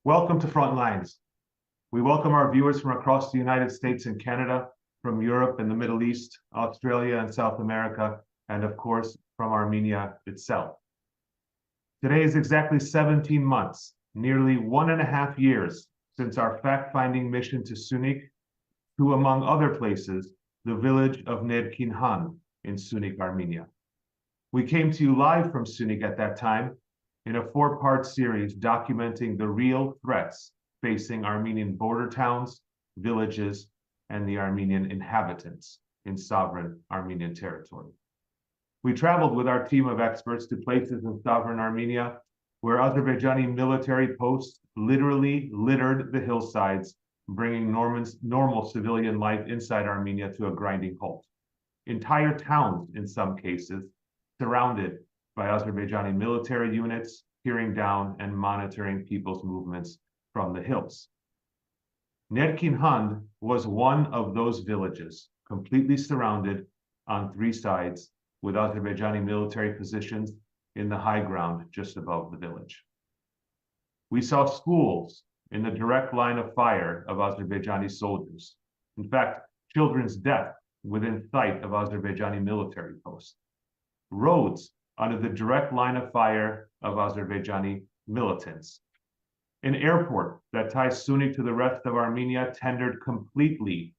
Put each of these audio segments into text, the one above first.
Welcome to Frontlines. We welcome our viewers from across the United States and Canada, from Europe and the Middle East, Australia and South America, and of course, from Armenia itself. Today is exactly 17 months, nearly 1.5 years since our fact-finding mission to Syunik, to, among other places, the village of Nerkin Hand in Syunik, Armenia. We came to you live from Syunik at that time in a 4-part series documenting the real threats facing Armenian border towns, villages, and the Armenian inhabitants in sovereign Armenian territory. We traveled with our team of experts to places in sovereign Armenia where Azerbaijani military posts literally littered the hillsides, bringing normal civilian life inside Armenia to a grinding halt. Entire towns, in some cases, surrounded by Azerbaijani military units, peering down and monitoring people's movements from the hills. Nerkin Hand was one of those villages, completely surrounded on 3 sides with Azerbaijani military positions in the high ground just above the village. We saw schools in the direct line of fire of Azerbaijani soldiers. In fact, children's death within sight of Azerbaijani military posts. Roads under the direct line of fire of Azerbaijani militants. An airport that ties Syunik to the rest of Armenia tendered completely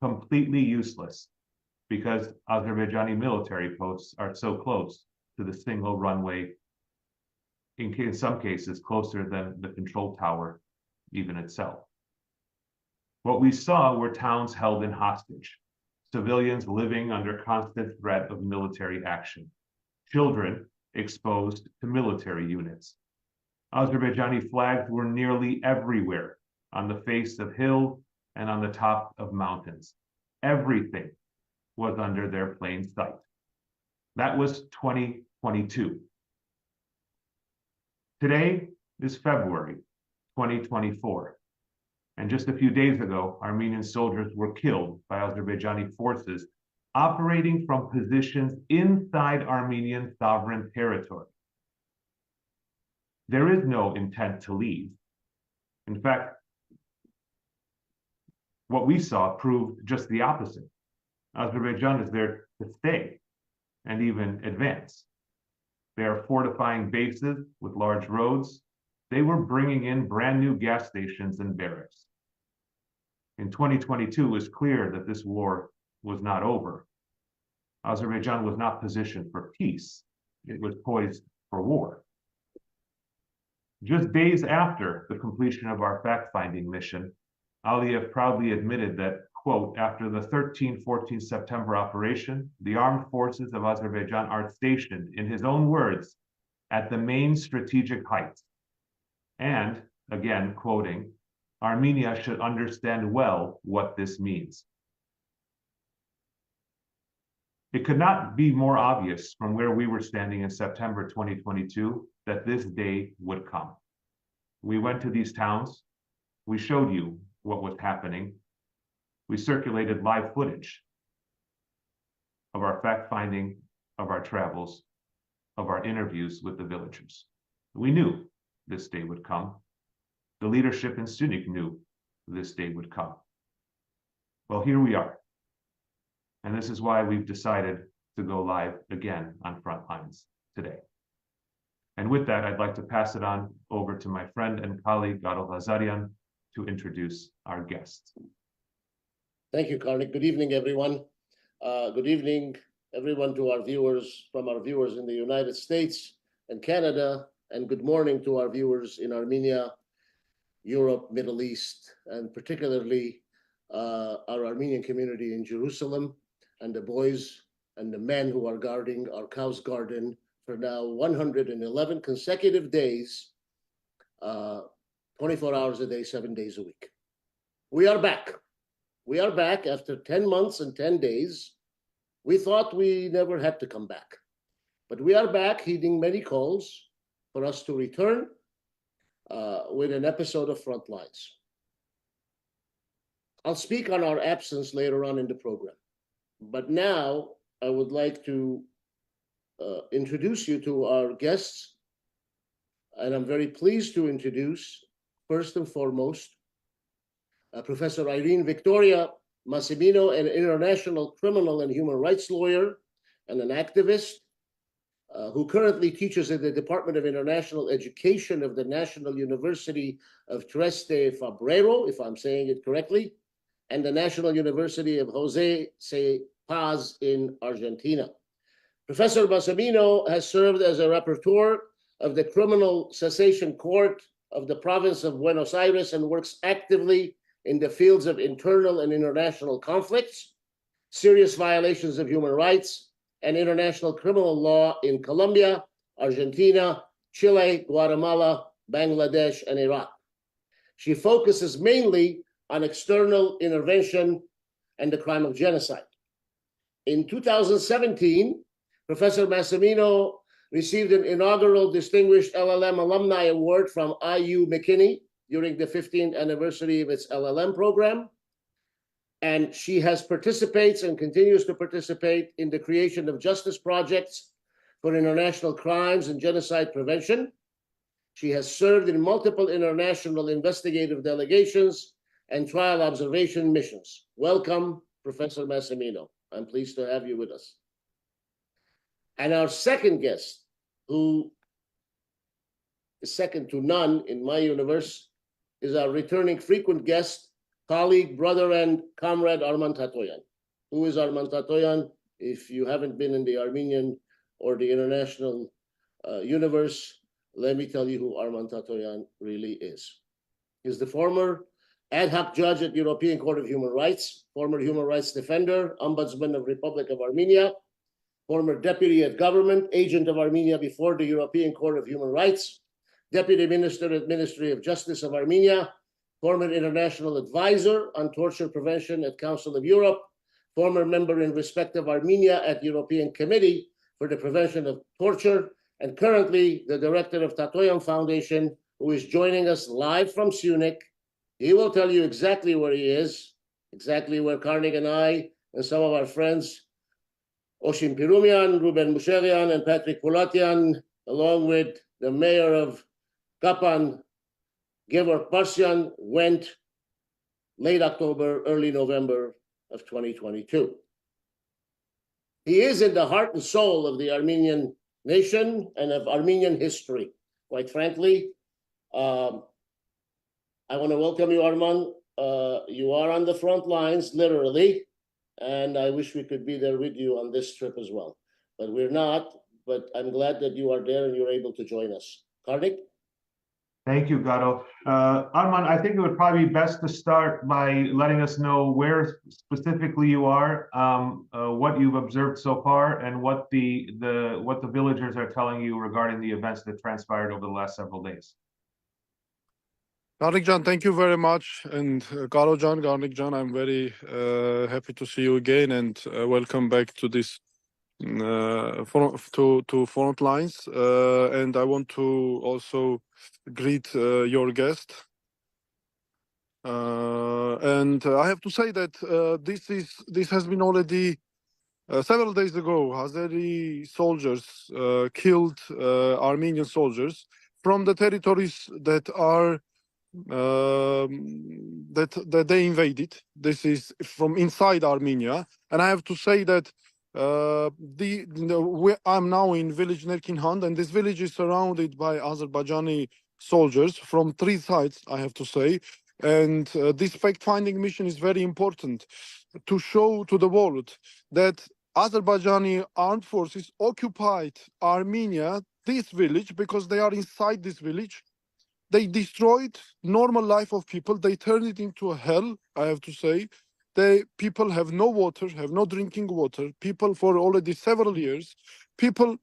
useless because Azerbaijani military posts are so close to the single runway, in some cases closer than the control tower even itself. What we saw were towns held in hostage, civilians living under constant threat of military action, children exposed to military units. Azerbaijani flags were nearly everywhere, on the face of hills and on the top of mountains. Everything was under their plain sight. That was 2022. Today is February 2024. And just a few days ago, Armenian soldiers were killed by Azerbaijani forces operating from positions inside Armenian sovereign territory. There is no intent to leave. In fact, what we saw proved just the opposite. Azerbaijan is there to stay and even advance. They are fortifying bases with large roads. They were bringing in brand new gas stations and barracks. In 2022, it was clear that this war was not over. Azerbaijan was not positioned for peace. It was poised for war. Just days after the completion of our fact-finding mission, Aliyev proudly admitted that, quote, after the 13-14 September operation, the armed forces of Azerbaijan are stationed, in his own words, at the main strategic heights. And, again, quoting, Armenia should understand well what this means. It could not be more obvious from where we were standing in September 2022 that this day would come. We went to these towns. We showed you what was happening. We circulated live footage of our fact-finding, of our travels, of our interviews with the villagers. We knew this day would come. The leadership in Syunik knew this day would come. Well, here we are. And this is why we've decided to go live again on Frontlines today. And with that, I'd like to pass it on over to my friend and colleague, Garo Ghazarian, to introduce our guest. Thank you, Karnig. Good evening, everyone. Good evening, everyone, to our viewers, from our viewers in the United States and Canada, and good morning to our viewers in Armenia, Europe, Middle East, and particularly our Armenian community in Jerusalem, and the boys and the men who are guarding our cow's garden for now 111 consecutive days, 24 hours a day, 7 days a week. We are back. We are back after 10 months and 10 days. We thought we never had to come back, but we are back, heeding many calls for us to return with an episode of Frontlines. I'll speak on our absence later on in the program, but now I would like to introduce you to our guests, and I'm very pleased to introduce first and foremost, Professor Irene Victoria Massimino, an international criminal and human rights lawyer and an activist, who currently teaches in the Department of International Education of the National University of Trieste Fabrero, if I'm saying it correctly, and the National University of Jose C. Paz in Argentina. Professor Massimino has served as a rapporteur of the Criminal Cessation Court of the province of Buenos Aires and works actively in the fields of internal and international conflicts, serious violations of human rights, and international criminal law in Colombia, Argentina, Chile, Guatemala, Bangladesh, and Iraq. She focuses mainly on external intervention and the crime of genocide. In 2017, Professor Massimino received an inaugural Distinguished LLM Alumni Award from IU McKinney during the 15th anniversary of its LLM program. And she participates and continues to participate in the creation of justice projects for international crimes and genocide prevention. She has served in multiple international investigative delegations and trial observation missions. Welcome, Professor Massimino. I'm pleased to have you with us. And our second guest, who is second to none in my universe, is our returning frequent guest, colleague, brother, and comrade Arman Tatoyan. Who is Arman Tatoyan? If you haven't been in the Armenian or the international universe, let me tell you who Arman Tatoyan really is. He's the former ad hoc judge at European Court of Human Rights, former human rights defender, ombudsman of Republic of Armenia, former deputy at government, agent of Armenia before the European Court of Human Rights, deputy minister at Ministry of Justice of Armenia, former international advisor on torture prevention at Council of Europe, former member in respect of Armenia at European Committee for the Prevention of Torture, and currently the director of Tatoyan Foundation, who is joining us live from Syunik. He will tell you exactly where he is, exactly where Karnig and I and some of our friends, Oshim Pirumian, Ruben Musherian, and Patrick Poulatian, along with the mayor of Kapan, Gevorg Barsyan, went late October, early November of 2022. He is in the heart and soul of the Armenian nation and of Armenian history. Quite frankly, I want to welcome you, Arman. You are on the front lines, literally, and I wish we could be there with you on this trip as well. But we're not, but I'm glad that you are there and you're able to join us. Karnig? Thank you, Garo. Arman, I think it would probably be best to start by letting us know where specifically you are, what you've observed so far, and what the villagers are telling you regarding the events that transpired over the last several days. Karnig Jan, thank you very much. And Garo Jan, Karnig Jan, I'm very happy to see you again and welcome back to this to front lines. And I want to also greet your guest. And I have to say that this has been already several days ago. Azeri soldiers killed Armenian soldiers from the territories that are that they invaded. This is from inside Armenia, and I have to say that I'm now in village Nerkin Hand, and this village is surrounded by Azerbaijani soldiers from three sides, I have to say. And this fact-finding mission is very important to show to the world that Azerbaijani armed forces occupied Armenia, this village, because they are inside this village. They destroyed normal life of people. They turned it into a hell, I have to say. People have no water, have no drinking water. People for already several years, people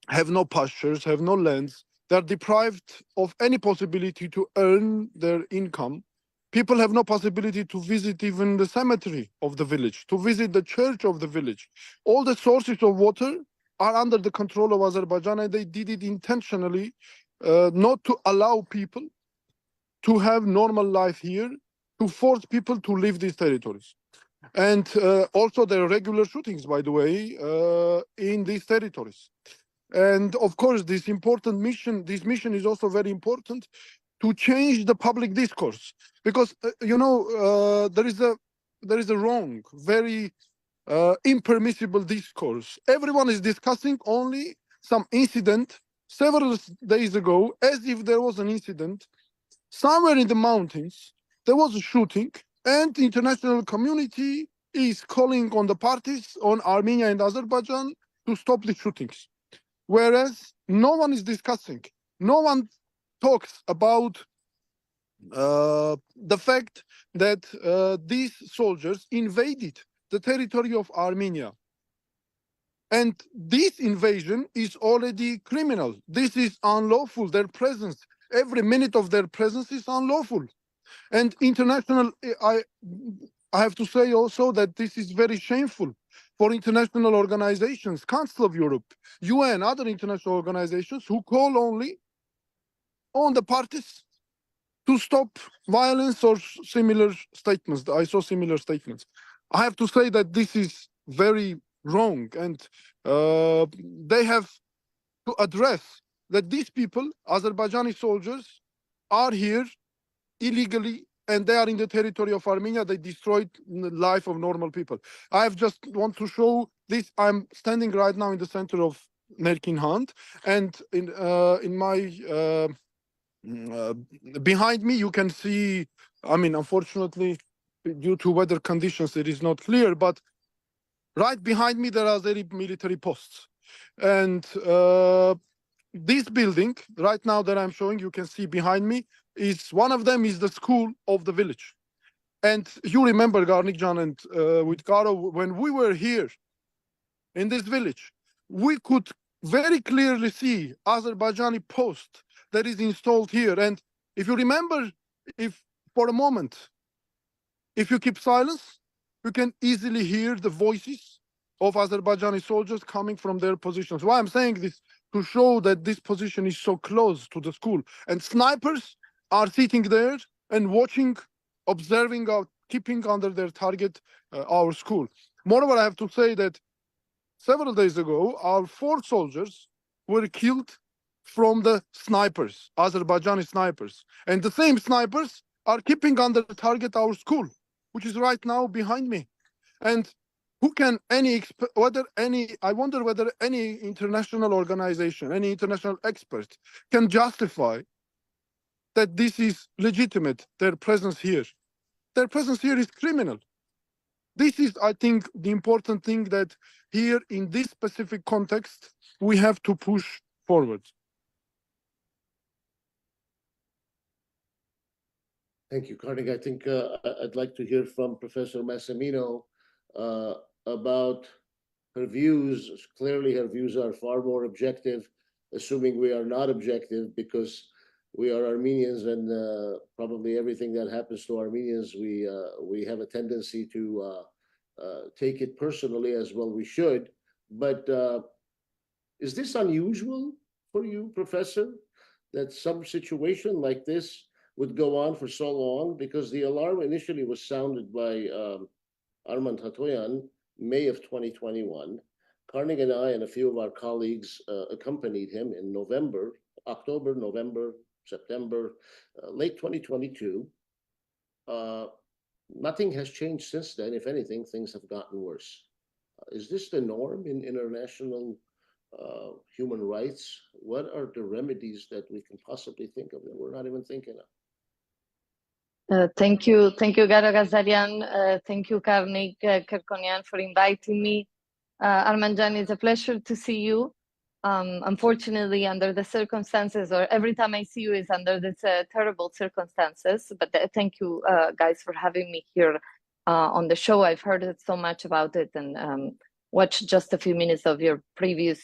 have no pastures, have no lands. They're deprived of any possibility to earn their income. People have no possibility to visit even the cemetery of the village, to visit the church of the village. All the sources of water are under the control of Azerbaijan, and they did it intentionally, not to allow people to have normal life here, to force people to leave these territories. And also there are regular shootings, by the way, in these territories. And of course, this mission is also very important to change the public discourse, because there is a wrong, very impermissible discourse. Everyone is discussing only some incident several days ago, as if there was an incident somewhere in the mountains. There was a shooting, and the international community is calling on the parties, on Armenia and Azerbaijan, to stop the shootings. Whereas no one is discussing, no one talks about the fact that these soldiers invaded the territory of Armenia. And this invasion is already criminal. This is unlawful. Their presence, every minute of their presence is unlawful. And international, I have to say also that this is very shameful for international organizations, Council of Europe, UN, other international organizations who call only on the parties to stop violence or similar statements. I saw similar statements. I have to say that this is very wrong, and they have to address that these people, Azerbaijani soldiers, are here illegally, and they are in the territory of Armenia. They destroyed the life of normal people. I have just want to show this. I'm standing right now in the center of Nerkin Hand, and in my behind me you can see, I mean, unfortunately, due to weather conditions, it is not clear, but right behind me there are military posts. And this building right now that I'm showing, you can see behind me, is one of them is the school of the village. And you remember, Karnig and with Garo, when we were here in this village, we could very clearly see Azerbaijani post that is installed here. And if you remember, if for a moment, if you keep silence, you can easily hear the voices of Azerbaijani soldiers coming from their positions. Why I'm saying this? To show that this position is so close to the school. And snipers are sitting there and watching, observing, keeping under their target our school. Moreover, I have to say that several days ago, our 4 soldiers were killed from the snipers, Azerbaijani snipers. And the same snipers are keeping under target our school, which is right now behind me. And who can I wonder whether any international organization, any international expert can justify that this is legitimate, their presence here. Their presence here is criminal. This is, I think, the important thing that here in this specific context, we have to push forward. Thank you, Karnig. I think I'd like to hear from Professor Massimino about her views. Clearly, her views are far more objective, assuming we are not objective, because we are Armenians, and probably everything that happens to Armenians, we have a tendency to take it personally, as well we should. But is this unusual for you, Professor, that some situation like this would go on for so long? Because the alarm initially was sounded by Arman Tatoyan, May of 2021. Karnig and I and a few of our colleagues accompanied him in October, November, September, late 2022. Nothing has changed since then. If anything, things have gotten worse. Is this the norm in international human rights? What are the remedies that we can possibly think of that we're not even thinking of? Thank you, Garo Ghazarian. Thank you, Karnig, Kerkonian, for inviting me. Arman, it's a pleasure to see you. Unfortunately, under the circumstances, or every time I see you is under these terrible circumstances. But thank you, guys, for having me here on the show. I've heard so much about it and watched just a few minutes of your previous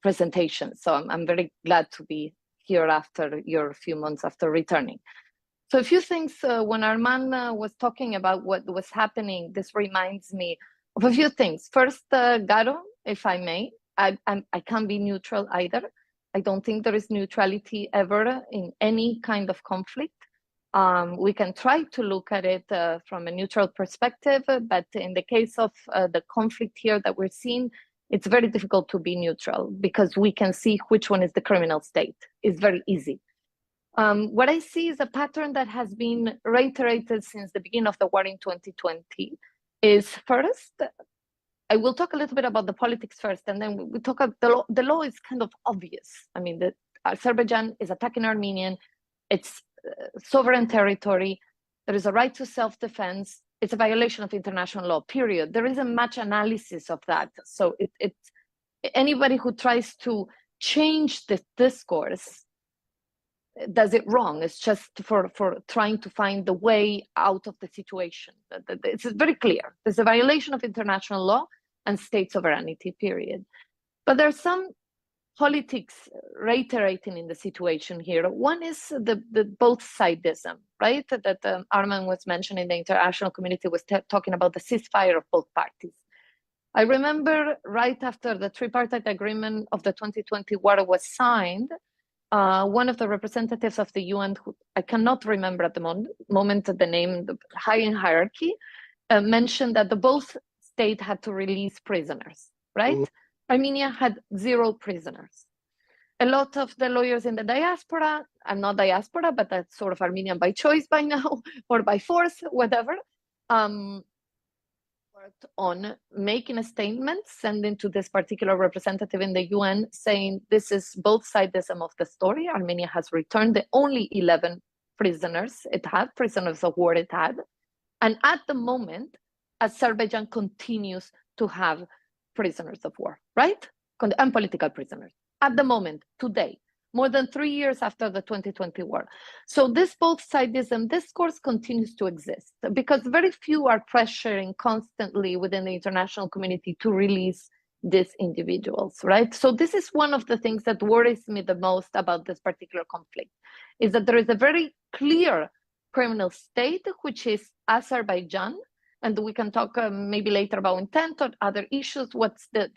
presentation. So I'm very glad to be here after your few months after returning. So a few things, when Arman was talking about what was happening, this reminds me of a few things. First, Garo, if I may, I can't be neutral either. I don't think there is neutrality ever in any kind of conflict. We can try to look at it from a neutral perspective, but in the case of the conflict here that we're seeing, it's very difficult to be neutral because we can see which one is the criminal state. It's very easy. What I see is a pattern that has been reiterated since the beginning of the war in 2020 is first, I will talk a little bit about the politics first, and then we talk about the law. The law is kind of obvious. I mean, Azerbaijan is attacking Armenian, it's sovereign territory, there is a right to self-defense, it's a violation of international law, period. There isn't much analysis of that. So anybody who tries to change the discourse does it wrong. It's just for trying to find the way out of the situation. It's very clear. There's a violation of international law and state sovereignty, period. But there's some politics reiterating in the situation here. One is the both-sidism, right? That Arman was mentioning, the international community was talking about the ceasefire of both parties. I remember right after the tripartite agreement of the 2020 war was signed, one of the representatives of the UN, who I cannot remember at the moment the name, the high in hierarchy, mentioned that the both states had to release prisoners, right? Mm-hmm. Armenia had 0 prisoners. A lot of the lawyers in the diaspora, I'm not diaspora, but that's sort of Armenian by choice by now, or by force, whatever, worked on making a statement, sending to this particular representative in the UN, saying this is both sidism of the story. Armenia has returned the only 11 prisoners it had, prisoners of war it had. And at the moment, Azerbaijan continues to have prisoners of war, right? And political prisoners. At the moment, today, more than 3 years after the 2020 war. So this both-sidism discourse continues to exist because very few are pressuring constantly within the international community to release these individuals, right? So this is one of the things that worries me the most about this particular conflict, is that there is a very clear criminal state, which is Azerbaijan, and we can talk maybe later about intent or other issues. What's the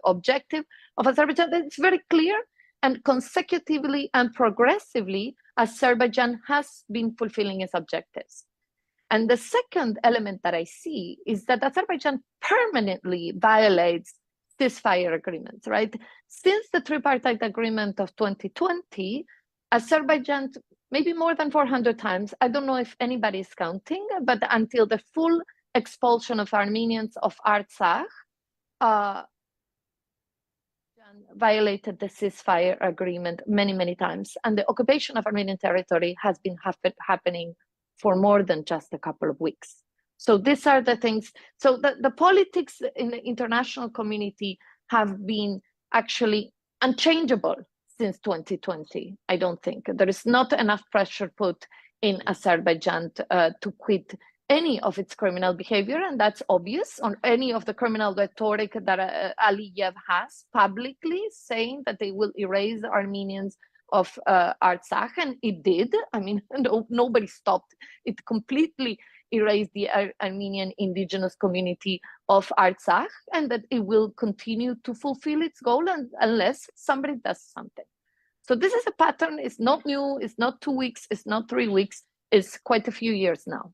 objective of Azerbaijan? It's very clear, and consecutively and progressively, Azerbaijan has been fulfilling its objectives. And the second element that I see is that Azerbaijan permanently violates ceasefire agreements, right? Since the tripartite agreement of 2020, Azerbaijan, maybe more than 400 times, I don't know if anybody is counting, but until the full expulsion of Armenians of Artsakh, violated the ceasefire agreement many, many times. And the occupation of Armenian territory has been happening for more than just a couple of weeks. So these are the things. So the politics in the international community have been actually unchangeable since 2020, I don't think. There is not enough pressure put in Azerbaijan to quit any of its criminal behavior, and that's obvious on any of the criminal rhetoric that Aliyev has publicly, saying that they will erase Armenians of Artsakh, and it did. I mean, nobody stopped. It completely erased the Armenian indigenous community of Artsakh, and that it will continue to fulfill its goal unless somebody does something. So this is a pattern. It's not new. It's not 2 weeks. It's not 3 weeks. It's quite a few years now.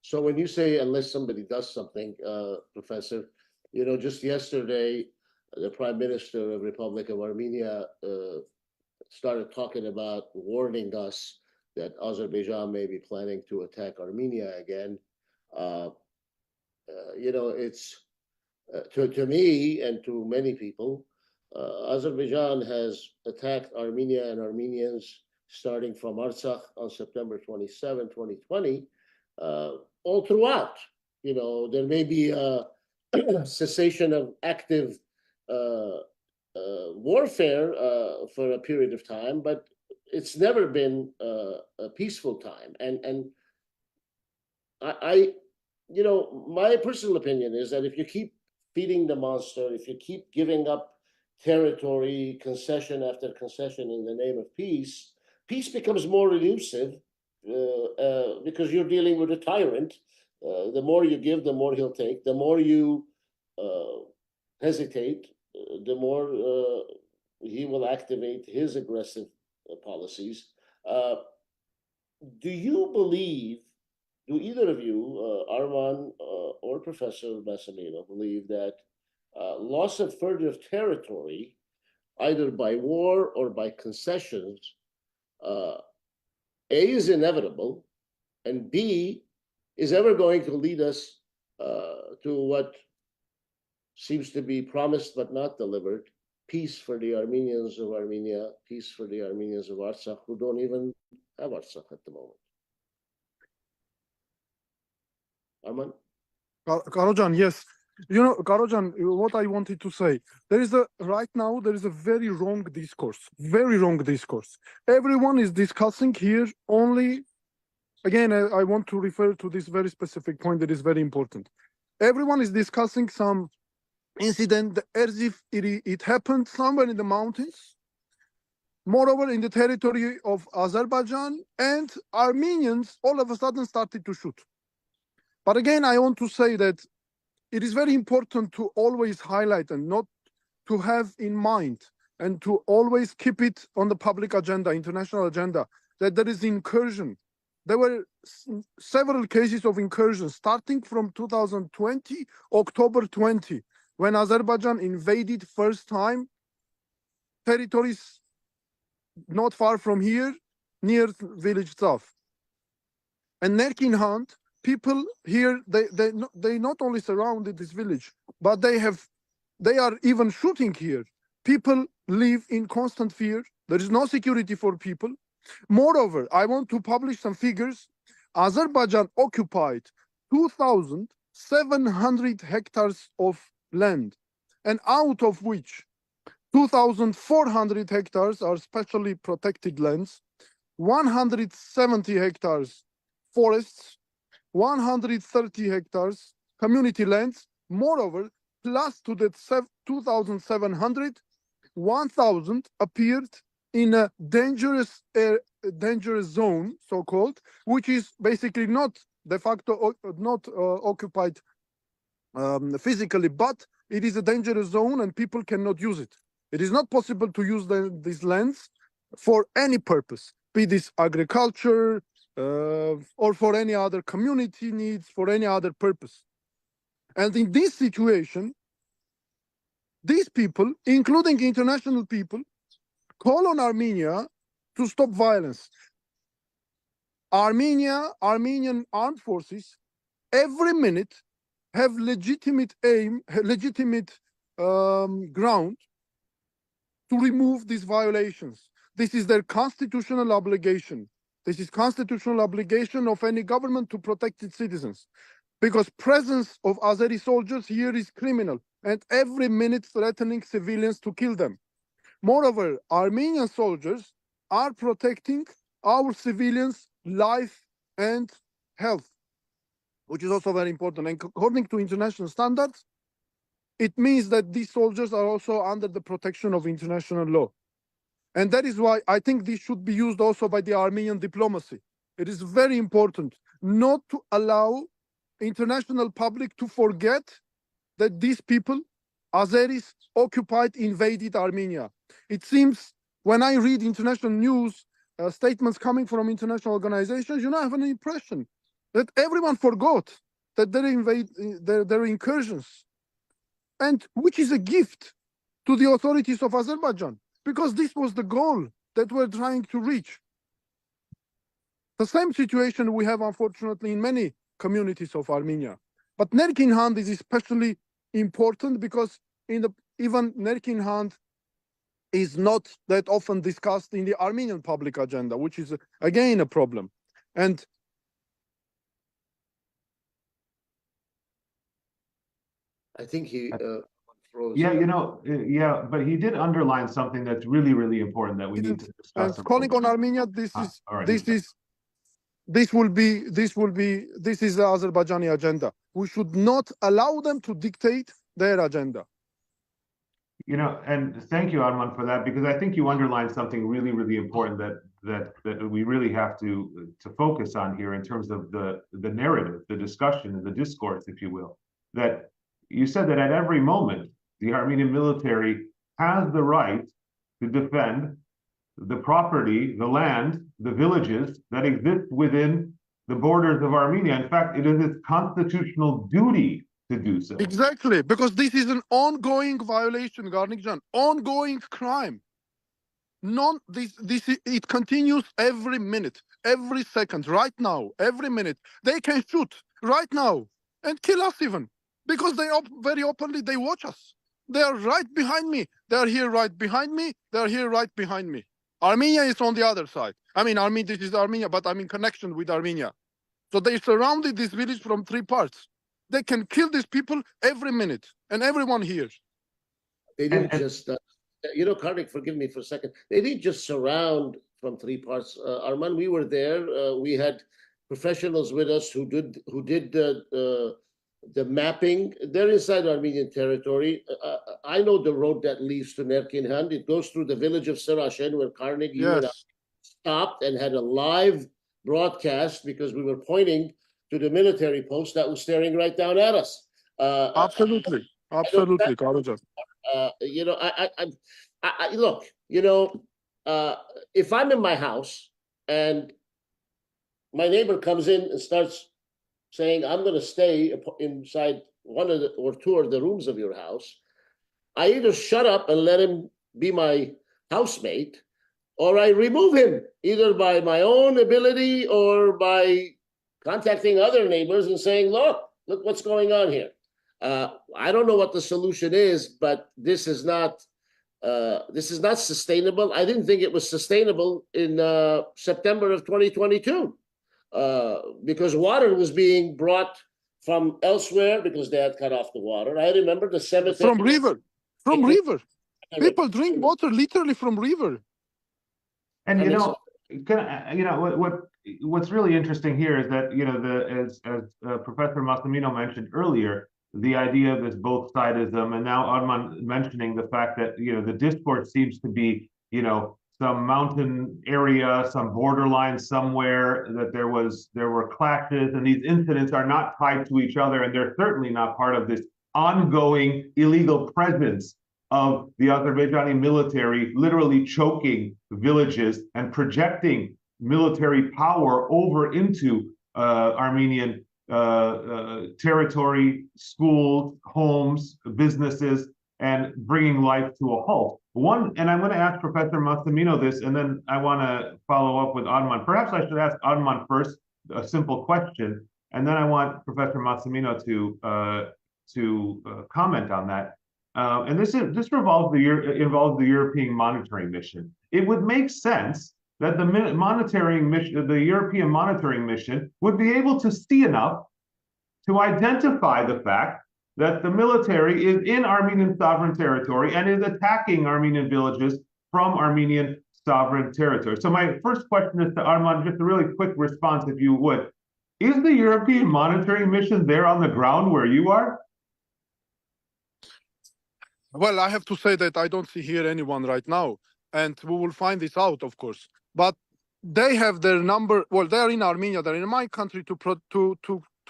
So when you say unless somebody does something, Professor, you know, just yesterday, the Prime Minister of Republic of Armenia started talking about warning us that Azerbaijan may be planning to attack Armenia again. You know, it's to me and to many people, Azerbaijan has attacked Armenia and Armenians starting from Artsakh on September 27, 2020. All throughout, you know, there may be a cessation of active warfare for a period of time, but it's never been a peaceful time. And I, you know, my personal opinion is that if you keep feeding the monster, if you keep giving up territory, concession after concession in the name of peace, peace becomes more elusive. Because you're dealing with a tyrant. The more you give, the more he'll take. The more you hesitate, the more he will activate his aggressive policies. Do you believe, do either of you, Arman or Professor Massimino, believe that loss of further territory, either by war or by concessions, A is inevitable, and B is ever going to lead us to what seems to be promised but not delivered: peace for the Armenians of Armenia, peace for the Armenians of Artsakh, who don't even have Artsakh at the moment. Arman? Garojan, yes. You know, Garojan, what I wanted to say, right now, there is a very wrong discourse, very wrong discourse. Everyone is discussing here only, again, I want to refer to this very specific point that is very important. Everyone is discussing some incident as if it happened somewhere in the mountains, moreover in the territory of Azerbaijan, and Armenians all of a sudden started to shoot. But again, I want to say that it is very important to always highlight and not to have in mind and to always keep it on the public agenda, international agenda, that there is incursion. There were several cases of incursion starting from 2020, October 20, when Azerbaijan invaded first time territories not far from here, near village Tsaf. And Nerkin Hand, people here, they not only surrounded this village, but they are even shooting here. People live in constant fear. There is no security for people. Moreover, I want to publish some figures. Azerbaijan occupied 2,700 hectares of land, and out of which 2,400 hectares are specially protected lands, 170 hectares forests, 130 hectares community lands. Moreover, plus to that 2,700, 1,000 appeared in a dangerous zone, so-called, which is basically not de facto not occupied physically, but it is a dangerous zone and people cannot use it. It is not possible to use these lands for any purpose, be this agriculture or for any other community needs, for any other purpose. And in this situation, these people, including international people, call on Armenia to stop violence. Armenian armed forces, every minute have legitimate ground to remove these violations. This is their constitutional obligation. This is constitutional obligation of any government to protect its citizens, because presence of Azeri soldiers here is criminal and every minute threatening civilians to kill them. Moreover, Armenian soldiers are protecting our civilians' life and health, which is also very important. And according to international standards, it means that these soldiers are also under the protection of international law. And that is why I think this should be used also by the Armenian diplomacy. It is very important not to allow international public to forget that these people, Azeris, occupied, invaded Armenia. It seems when I read international news, statements coming from international organizations, I have an impression that everyone forgot that their incursions, and which is a gift to the authorities of Azerbaijan, because this was the goal that we're trying to reach. The same situation we have, unfortunately, in many communities of Armenia. But Nerkin Hand is especially important because even Nerkin Hand is not that often discussed in the Armenian public agenda, which is, again, a problem. And I think he froze. Yeah, but he did underline something that's really, really important that we need to discuss. And calling on Armenia, this is the Azerbaijani agenda. We should not allow them to dictate their agenda. And thank you, Arman, for that, because I think you underlined something really, really important that we really have to focus on here in terms of the narrative, the discussion, and the discourse, if you will. That you said that at every moment, the Armenian military has the right to defend the property, the land, the villages that exist within the borders of Armenia. In fact, it is its constitutional duty to do so. Exactly, because this is an ongoing violation, Karnig, ongoing crime. It continues every minute, every second, right now, every minute. They can shoot right now and kill us even, because very openly they watch us. They are right behind me. They are here right behind me. They are here right behind me. Armenia is on the other side. I mean, this is Armenia, but I'm in connection with Armenia. So they surrounded this village from 3 parts. They can kill these people every minute, and everyone here. They didn't just, Karnig, forgive me for a second. They didn't just surround from 3 parts. Arman, we were there. We had professionals with us who did the mapping. They're inside Armenian territory. I know the road that leads to Nerkin Hand. It goes through the village of Sarashen, where Karnig stopped and had a live broadcast, because we were pointing to the military post that was staring right down at us. Absolutely, Garo. Look, if I'm in my house and my neighbor comes in and starts saying, I'm going to stay inside one of or 2 of the rooms of your house, I either shut up and let him be my housemate, or I remove him, either by my own ability or by contacting other neighbors and saying, look what's going on here. I don't know what the solution is, but this is not sustainable. I didn't think it was sustainable in September of 2022, because water was being brought from elsewhere because they had cut off the water. I remember the cemetery. From river. People drink water literally from river. And what's really interesting here is that as Professor Massimino mentioned earlier, the idea of this both-sidism, and now Arman mentioning the fact that the discourse seems to be some mountain area, some borderline somewhere, that there were clashes, and these incidents are not tied to each other, and they're certainly not part of this ongoing illegal presence of the Azerbaijani military literally choking villages and projecting military power over into Armenian territory, schools, homes, businesses, and bringing life to a halt. And I'm going to ask Professor Massimino this, and then I want to follow up with Arman. Perhaps I should ask Arman first a simple question, and then I want Professor Massimino to comment on that. And this involves the European monitoring mission. It would make sense that the European monitoring mission would be able to see enough to identify the fact that the military is in Armenian sovereign territory and is attacking Armenian villages from Armenian sovereign territory. So my first question is to Arman, just a really quick response, if you would. Is the European monitoring mission there on the ground where you are? Well, I have to say that I don't see here anyone right now, and we will find this out, of course. But they have their number. Well, they are in Armenia. They're in my country to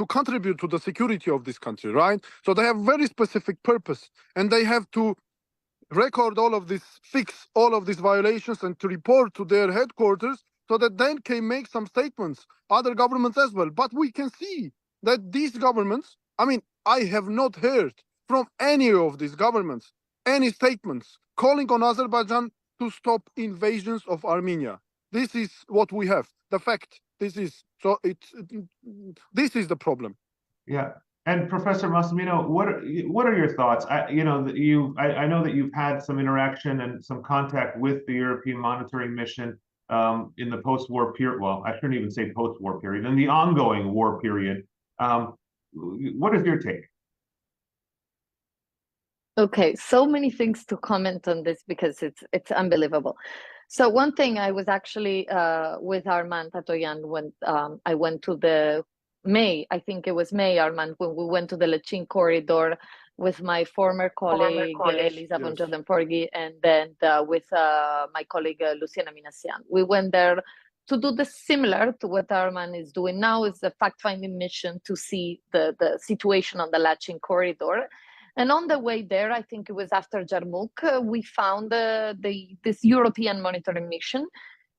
contribute to the security of this country, right? So they have very specific purpose, and they have to record all of this, fix all of these violations, and to report to their headquarters, so that they can make some statements. Other governments as well. But we can see that these governments. I mean, I have not heard from any of these governments any statements calling on Azerbaijan to stop invasions of Armenia. This is what we have. The fact. This is the problem. Yeah. And Professor Massimino, what are your thoughts? I know that you've had some interaction and some contact with the European monitoring mission in the post-war period. Well, I shouldn't even say post-war period, in the ongoing war period. What is your take? Okay, so many things to comment on this because it's unbelievable. So one thing, I was actually with Arman Tatoyan when I went to the I think it was May, Arman, when we went to the Lachin corridor with my former colleague Lisa von Jodenforgi, and then with my colleague Luciana Minassian. We went there to do the similar to what Arman is doing now, is the fact-finding mission to see the situation on the Lachin corridor. And on the way there, I think it was after Jarmuk, we found this European monitoring mission.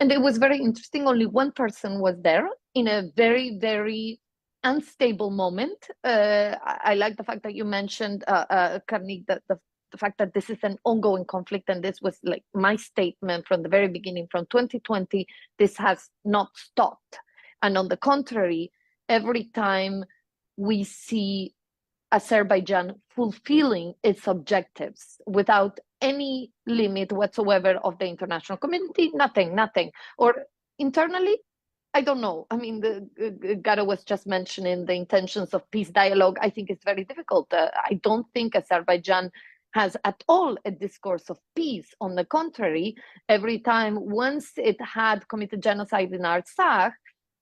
And it was very interesting. Only one person was there in a very, very unstable moment. I like the fact that you mentioned, Karnig, the the fact that this is an ongoing conflict, and this was like my statement from the very beginning, from 2020, this has not stopped. And on the contrary, every time we see Azerbaijan fulfilling its objectives without any limit whatsoever of the international community, nothing. Or internally, I don't know. I mean, Garo was just mentioning the intentions of peace dialogue. I think it's very difficult. I don't think Azerbaijan has at all a discourse of peace. On the contrary, every time, once it had committed genocide in Artsakh,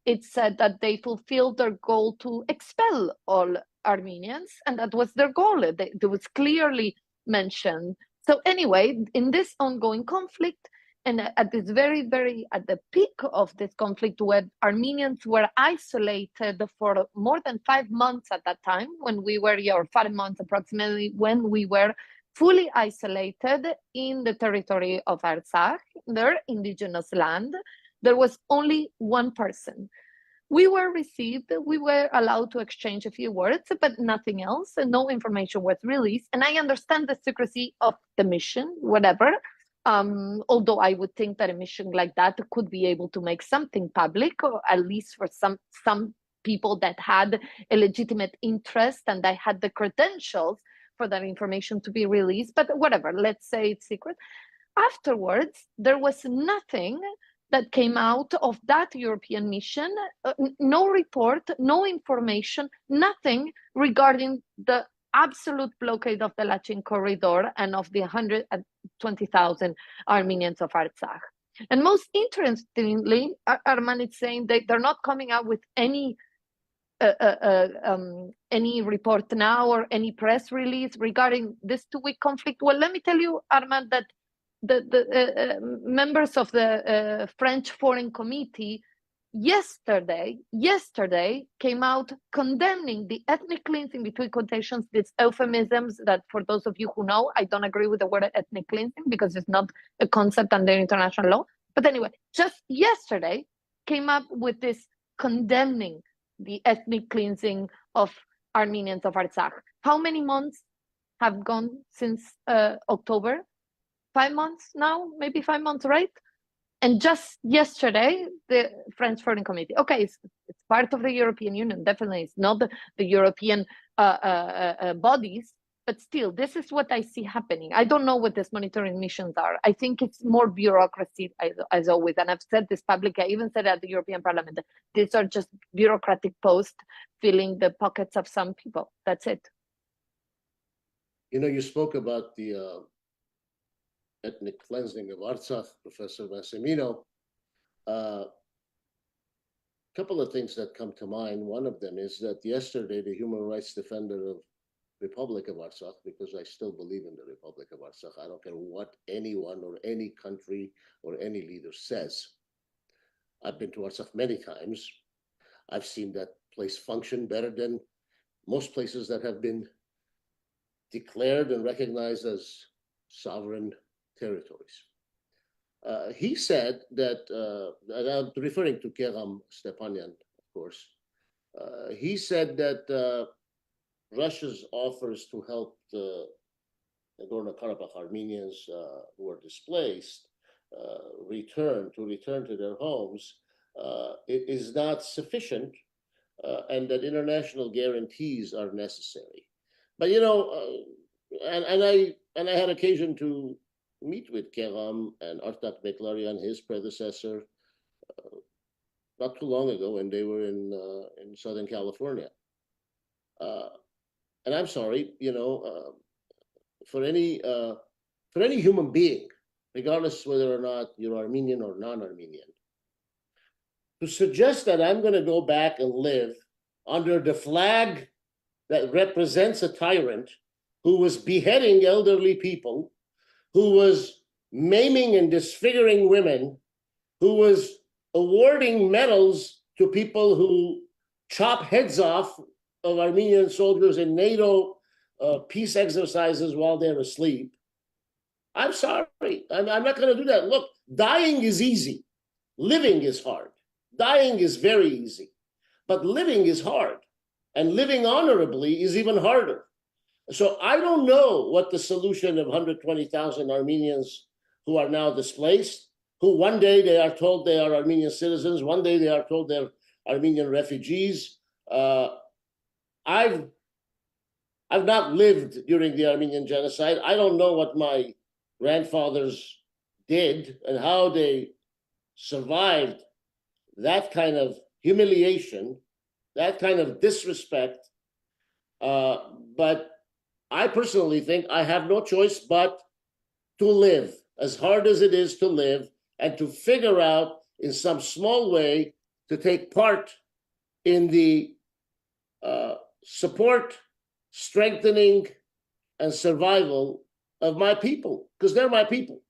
it said that they fulfilled their goal to expel all Armenians, and that was their goal. It was clearly mentioned. So anyway, in this ongoing conflict, and at this at the peak of this conflict, where Armenians were isolated for more than 5 months at that time, when we were, or 5 months approximately, when we were fully isolated in the territory of Artsakh, their indigenous land, there was only one person. We were received, we were allowed to exchange a few words, but nothing else, and no information was released. And I understand the secrecy of the mission, whatever, although I would think that a mission like that could be able to make something public, or at least for some people that had a legitimate interest and that had the credentials for that information to be released, but whatever, let's say it's secret. Afterwards, there was nothing that came out of that European mission, no report, no information, nothing regarding the absolute blockade of the Lachin corridor and of the 120,000 Armenians of Artsakh. And most interestingly, Arman is saying that they're not coming out with any report now or any press release regarding this 2-week conflict. Well, let me tell you, Arman, that the members of the French Foreign Committee yesterday came out condemning the ethnic cleansing, between quotations, these euphemisms that, for those of you who know, I don't agree with the word ethnic cleansing because it's not a concept under international law. But anyway, just yesterday came up with this condemning the ethnic cleansing of Armenians of Artsakh. How many months have gone since October? 5 months now, maybe 5 months, right? And just yesterday, the French Foreign Committee, okay, it's part of the European Union, definitely. It's not the European bodies, but still, this is what I see happening. I don't know what these monitoring missions are. I think it's more bureaucracy, as always. And I've said this publicly. I even said at the European Parliament, these are just bureaucratic posts filling the pockets of some people. That's it. You know, you spoke about the ethnic cleansing of Artsakh, Professor Massimino. A couple of things that come to mind. One of them is that yesterday, the human rights defender of Republic of Artsakh, because I still believe in the Republic of Artsakh, I don't care what anyone or any country or any leader says. I've been to Artsakh many times. I've seen that place function better than most places that have been declared and recognized as sovereign territories. He said that, and I'm referring to Kerem Stepanyan, of course, he said that Russia's offers to help the Nagorno-Karabakh Armenians who are displaced return to their homes it is not sufficient, and that international guarantees are necessary. But you know, and I had occasion to meet with Kerem and Artak Beklarian, his predecessor, not too long ago when they were in Southern California. And I'm sorry, you know, for any human being, regardless whether or not you're Armenian or non-Armenian, to suggest that I'm going to go back and live under the flag that represents a tyrant who was beheading elderly people, who was maiming and disfiguring women, who was awarding medals to people who chop heads off of Armenian soldiers in NATO peace exercises while they're asleep. I'm sorry, I'm not going to do that. Look, dying is easy. Living is hard. Dying is very easy, but living is hard. And living honorably is even harder. So I don't know what the solution of 120,000 Armenians who are now displaced, who one day they are told they are Armenian citizens, one day they are told they're Armenian refugees. I've not lived during the Armenian genocide. I don't know what my grandfathers did and how they survived that kind of humiliation, that kind of disrespect. But I personally think I have no choice but to live, as hard as it is to live, and to figure out in some small way to take part in the support, strengthening, and survival of my people, because they're my people.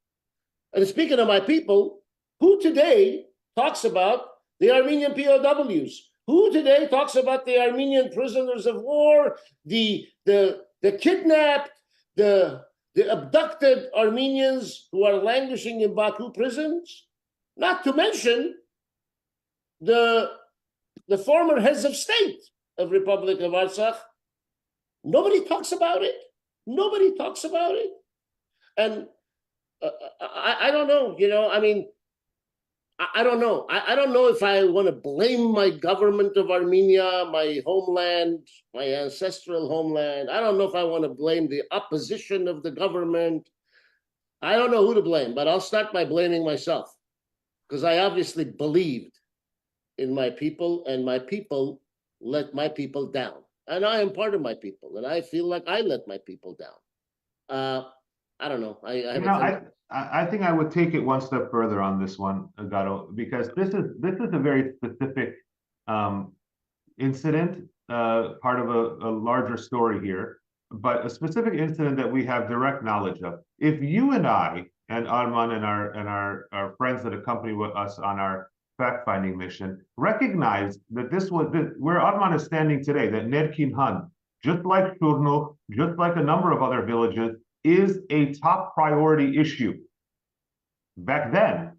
And speaking of my people, who today talks about the Armenian POWs? Who today talks about the Armenian prisoners of war, the kidnapped, the abducted Armenians who are languishing in Baku prisons? Not to mention the former heads of state of Republic of Artsakh. Nobody talks about it. Nobody talks about it. And I don't know, I mean, I don't know. I don't know if I want to blame my government of Armenia, my homeland, my ancestral homeland. I don't know if I want to blame the opposition of the government. I don't know who to blame, but I'll start by blaming myself, because I obviously believed in my people, and my people let my people down. And I am part of my people, and I feel like I let my people down. I don't know. I think I would take it one step further on this one, Garo, because this is a very specific incident, part of a larger story here, but a specific incident that we have direct knowledge of. If you and I and Arman and our friends that accompany us on our fact-finding mission recognize that where Arman is standing today, that Nerkin Hand, just like Syunik, just like a number of other villages, is a top priority issue. Back then,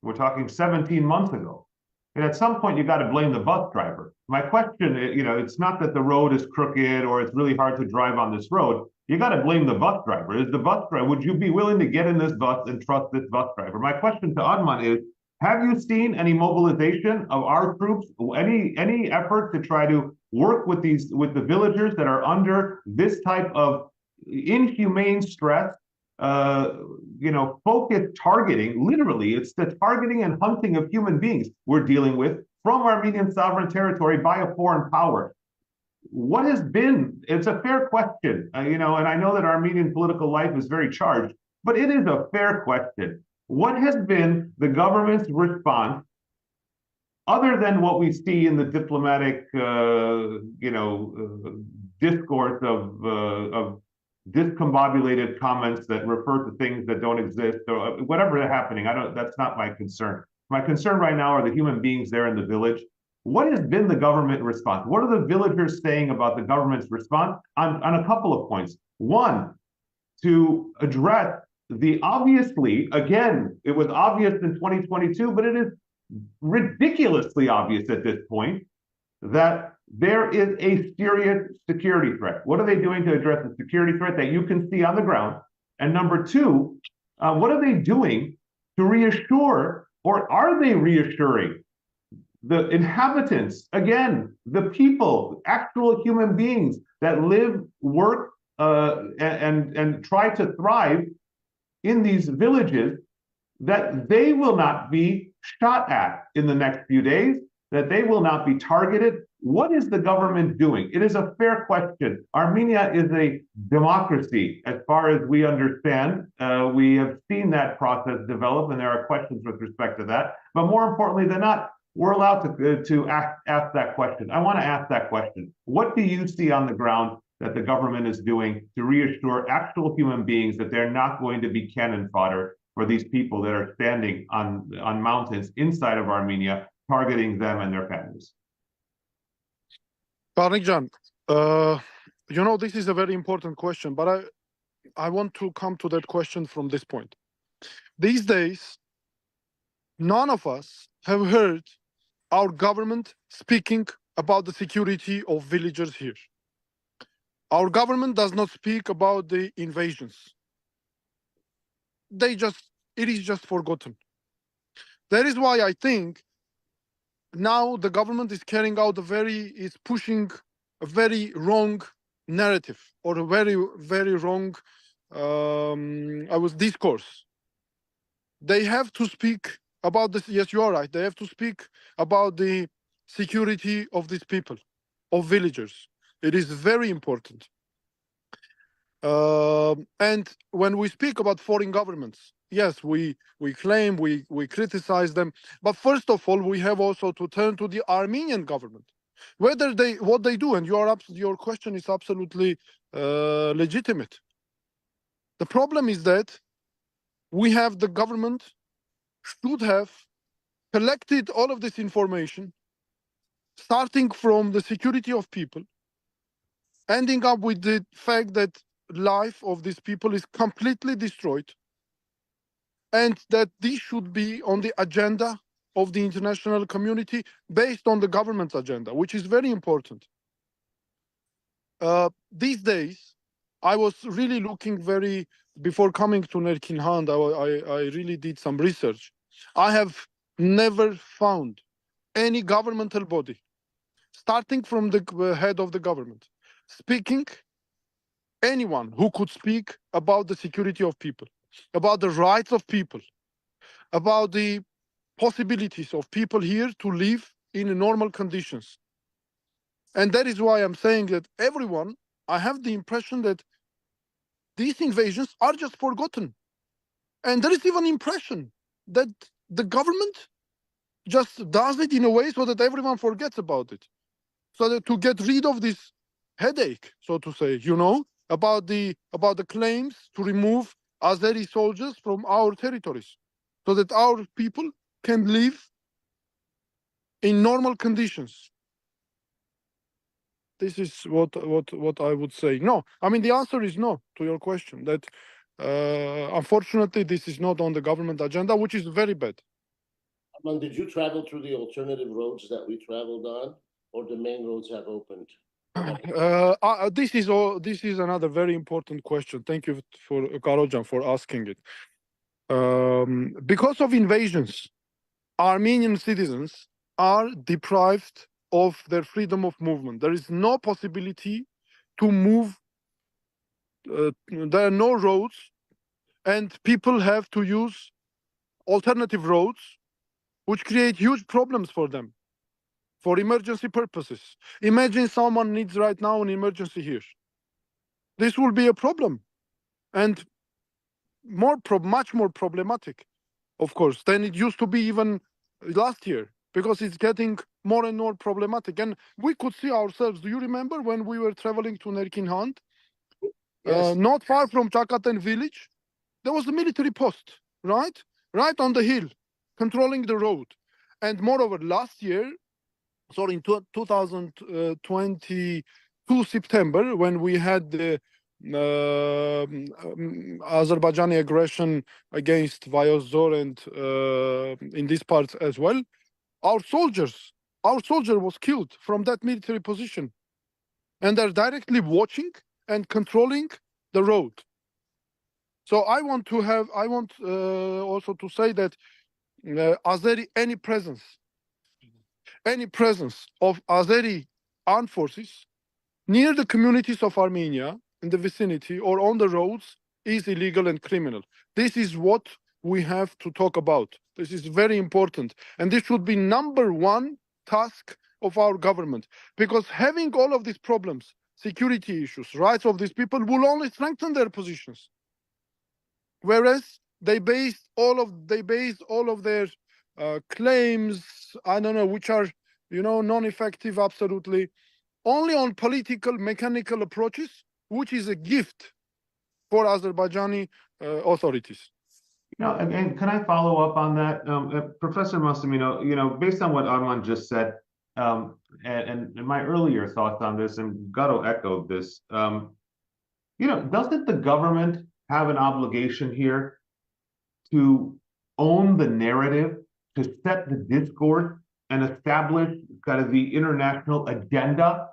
we're talking 17 months ago. And at some point, you got to blame the bus driver. My question, it's not that the road is crooked or it's really hard to drive on this road. You got to blame the bus driver. Is the bus driver, would you be willing to get in this bus and trust this bus driver? My question to Arman is, have you seen any mobilization of our troops, any effort to try to work with the villagers that are under this type of inhumane stress, focused targeting? Literally, it's the targeting and hunting of human beings we're dealing with from Armenian sovereign territory by a foreign power. What has been, it's a fair question, and I know that Armenian political life is very charged, but it is a fair question. What has been the government's response, other than what we see in the diplomatic, discourse of discombobulated comments that refer to things that don't exist, or whatever is happening? That's not my concern. My concern right now are the human beings there in the village. What has been the government response? What are the villagers saying about the government's response on a couple of points? One, to address obviously, again, it was obvious in 2022, but it is ridiculously obvious at this point that there is a serious security threat. What are they doing to address the security threat that you can see on the ground? And number two, what are they doing to reassure, or are they reassuring the inhabitants, again, the people, actual human beings that live, work, and try to thrive in these villages, that they will not be shot at in the next few days, that they will not be targeted? What is the government doing? It is a fair question. Armenia is a democracy, as far as we understand. We have seen that process develop, and there are questions with respect to that. But more importantly than not, we're allowed to ask that question. I want to ask that question. What do you see on the ground that the government is doing to reassure actual human beings that they're not going to be cannon fodder for these people that are standing on mountains inside of Armenia, targeting them and their families? Karnig, this is a very important question, but I want to come to that question from this point. These days, none of us have heard our government speaking about the security of villagers here. Our government does not speak about the invasions. It is just forgotten. That is why I think now the government is carrying out is pushing a very wrong narrative or a very, very wrong discourse. They have to speak about this. Yes, you are right. They have to speak about the security of these people, of villagers. It is very important. And when we speak about foreign governments, yes, we claim, we criticize them. But first of all, we have also to turn to the Armenian government. What they do, and your question is absolutely legitimate. The problem is that the government should have collected all of this information, starting from the security of people, ending up with the fact that life of these people is completely destroyed, and that this should be on the agenda of the international community based on the government's agenda, which is very important. These days, I was really looking before coming to Nerkin Hand, I really did some research. I have never found any governmental body, starting from the head of the government, anyone who could speak about the security of people, about the rights of people, about the possibilities of people here to live in normal conditions. And that is why I'm saying that I have the impression that these invasions are just forgotten. And there is even impression that the government just does it in a way so that everyone forgets about it. So that to get rid of this headache, so to say, about the claims to remove Azeri soldiers from our territories, so that our people can live in normal conditions. This is what I would say. No, I mean, the answer is no to your question, that unfortunately this is not on the government agenda, which is very bad. Arman, did you travel through the alternative roads that we traveled on, or the main roads have opened? This is another very important question. Thank you for Garojan for asking it. Because of invasions, Armenian citizens are deprived of their freedom of movement. There is no possibility to move. There are no roads, and people have to use alternative roads, which create huge problems for them, for emergency purposes. Imagine someone needs right now an emergency here. This will be a problem, and much more problematic, of course, than it used to be even last year, because it's getting more and more problematic. And we could see ourselves. Do you remember when we were traveling to Nerkin Hand? Yes. Not far from Chakaten village, there was a military post, right on the hill, controlling the road. And moreover, last year, in 2022 September, when we had the Azerbaijani aggression against Vayozor and in these parts as well, our soldier was killed from that military position, and they're directly watching and controlling the road. So I want also to say that any presence of Azeri armed forces near the communities of Armenia in the vicinity or on the roads is illegal and criminal. This is what we have to talk about. This is very important. And this should be number one task of our government, because having all of these problems, security issues, rights of these people, will only strengthen their positions. Whereas they based all of their claims, I don't know, which are, non-effective, absolutely, only on political, mechanical approaches, which is a gift for Azerbaijani authorities. Now, and can I follow up on that? Professor Massimino, based on what Arman just said, and my earlier thoughts on this, and Garo echoed this, doesn't the government have an obligation here to own the narrative, to set the discourse, and establish kind of the international agenda?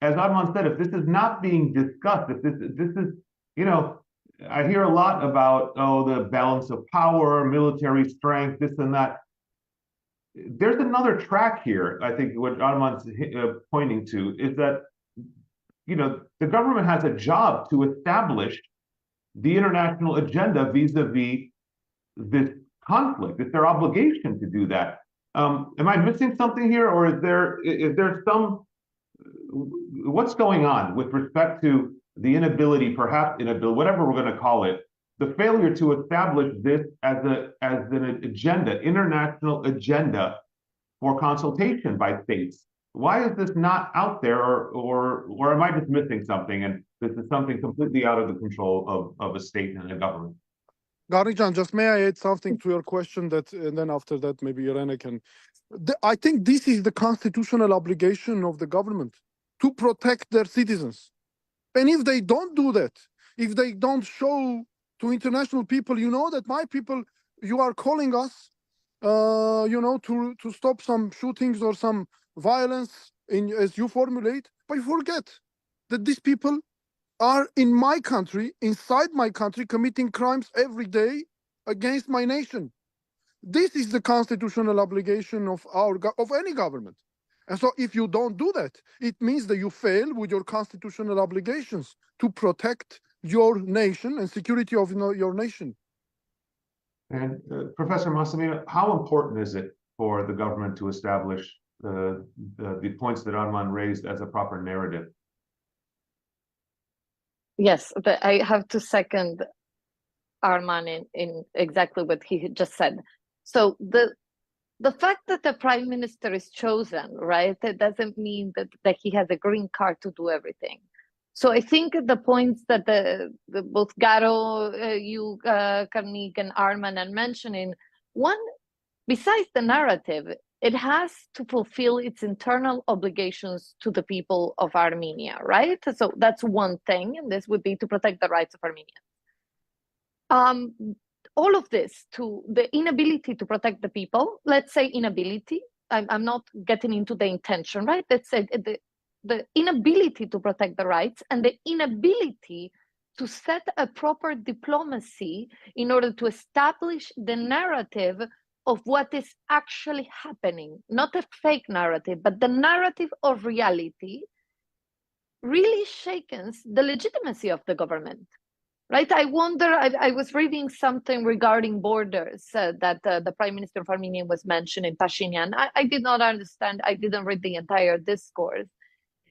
as Arman said, if this is not being discussed, if this is, you know, I hear a lot about, oh, the balance of power, military strength, this and that. There's another track here, I think what Arman's pointing to is that, you know, the government has a job to establish the international agenda vis-a-vis this conflict. It's their obligation to do that. Am I missing something here, or is there some, what's going on with respect to the inability, perhaps inability, whatever we're going to call it, the failure to establish this as an agenda, international agenda for consultation by states? Why is this not out there, or am I just missing something, and this is something completely out of the control of a state and a government? Ghazarian, just may I add something to your question, that, and then after that maybe Irene can. I think this is the constitutional obligation of the government, to protect their citizens. And if they don't do that, if they don't show to international people, you know, that my people, you are calling us, you know, to stop some shootings or some violence, as you formulate, but you forget that these people are in my country, inside my country, committing crimes every day against my nation. This is the constitutional obligation of any government. And so if you don't do that, it means that you fail with your constitutional obligations to protect your nation and security of your nation. And Professor Massimino, how important is it for the government to establish the points that Arman raised as a proper narrative? Yes, but I have to second Arman in exactly what he just said. So the fact that the prime minister is chosen, right, that doesn't mean that he has a green card to do everything. So I think the points that both Garo, Karnig, and Arman are mentioning, one, besides the narrative, it has to fulfill its internal obligations to the people of Armenia, right? So that's one thing, and this would be to protect the rights of Armenians. All of this, to the inability to protect the people, let's say inability, I'm not getting into the intention, right? Let's say the inability to protect the rights and the inability to set a proper diplomacy in order to establish the narrative of what is actually happening, not a fake narrative, but the narrative of reality, really shakens the legitimacy of the government, right? I wonder, I was reading something regarding borders that the Prime Minister of Armenia was mentioning, Pashinyan. I did not understand, I didn't read the entire discourse.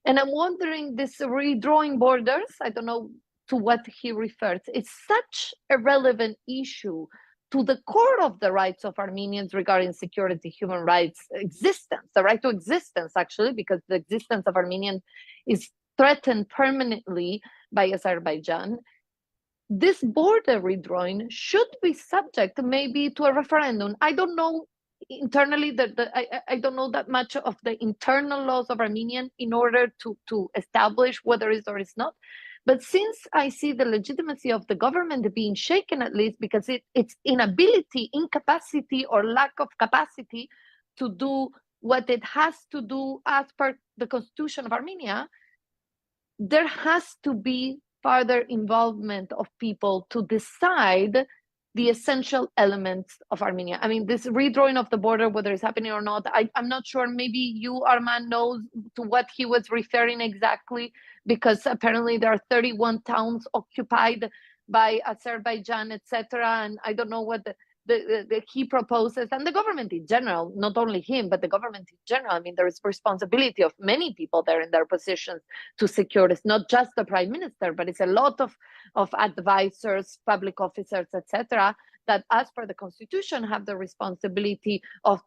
And I'm wondering, this redrawing borders, I don't know to what he refers, it's such a relevant issue to the core of the rights of Armenians regarding security, human rights, existence, the right to existence, actually, because the existence of Armenians is threatened permanently by Azerbaijan. This border redrawing should be subject maybe to a referendum. I don't know internally, I don't know that much of the internal laws of Armenian in order to establish whether it is or is not. But since I see the legitimacy of the government being shaken, at least because its inability, incapacity, or lack of capacity to do what it has to do as per the Constitution of Armenia, there has to be further involvement of people to decide the essential elements of Armenia. I mean, this redrawing of the border, whether it's happening or not, I'm not sure. Maybe you, Arman, knows to what he was referring exactly, because apparently there are 31 towns occupied by Azerbaijan, etc. And I don't know what he proposes, and the government in general, not only him, but the government in general. I mean, there is responsibility of many people there in their positions to secure this, not just the prime minister, but it's a lot of advisors, public officers, etc., that as per the constitution have the responsibility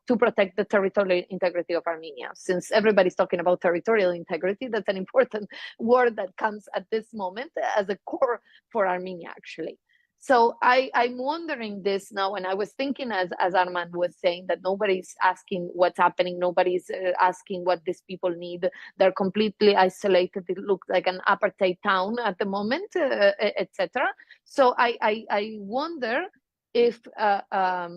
to protect the territorial integrity of Armenia. Since everybody's talking about territorial integrity, that's an important word that comes at this moment as a core for Armenia, actually. So I'm wondering this now, and I was thinking as Arman was saying, that nobody's asking what's happening, nobody's asking what these people need. They're completely isolated. It looks like an apartheid town at the moment, etc. So I wonder if a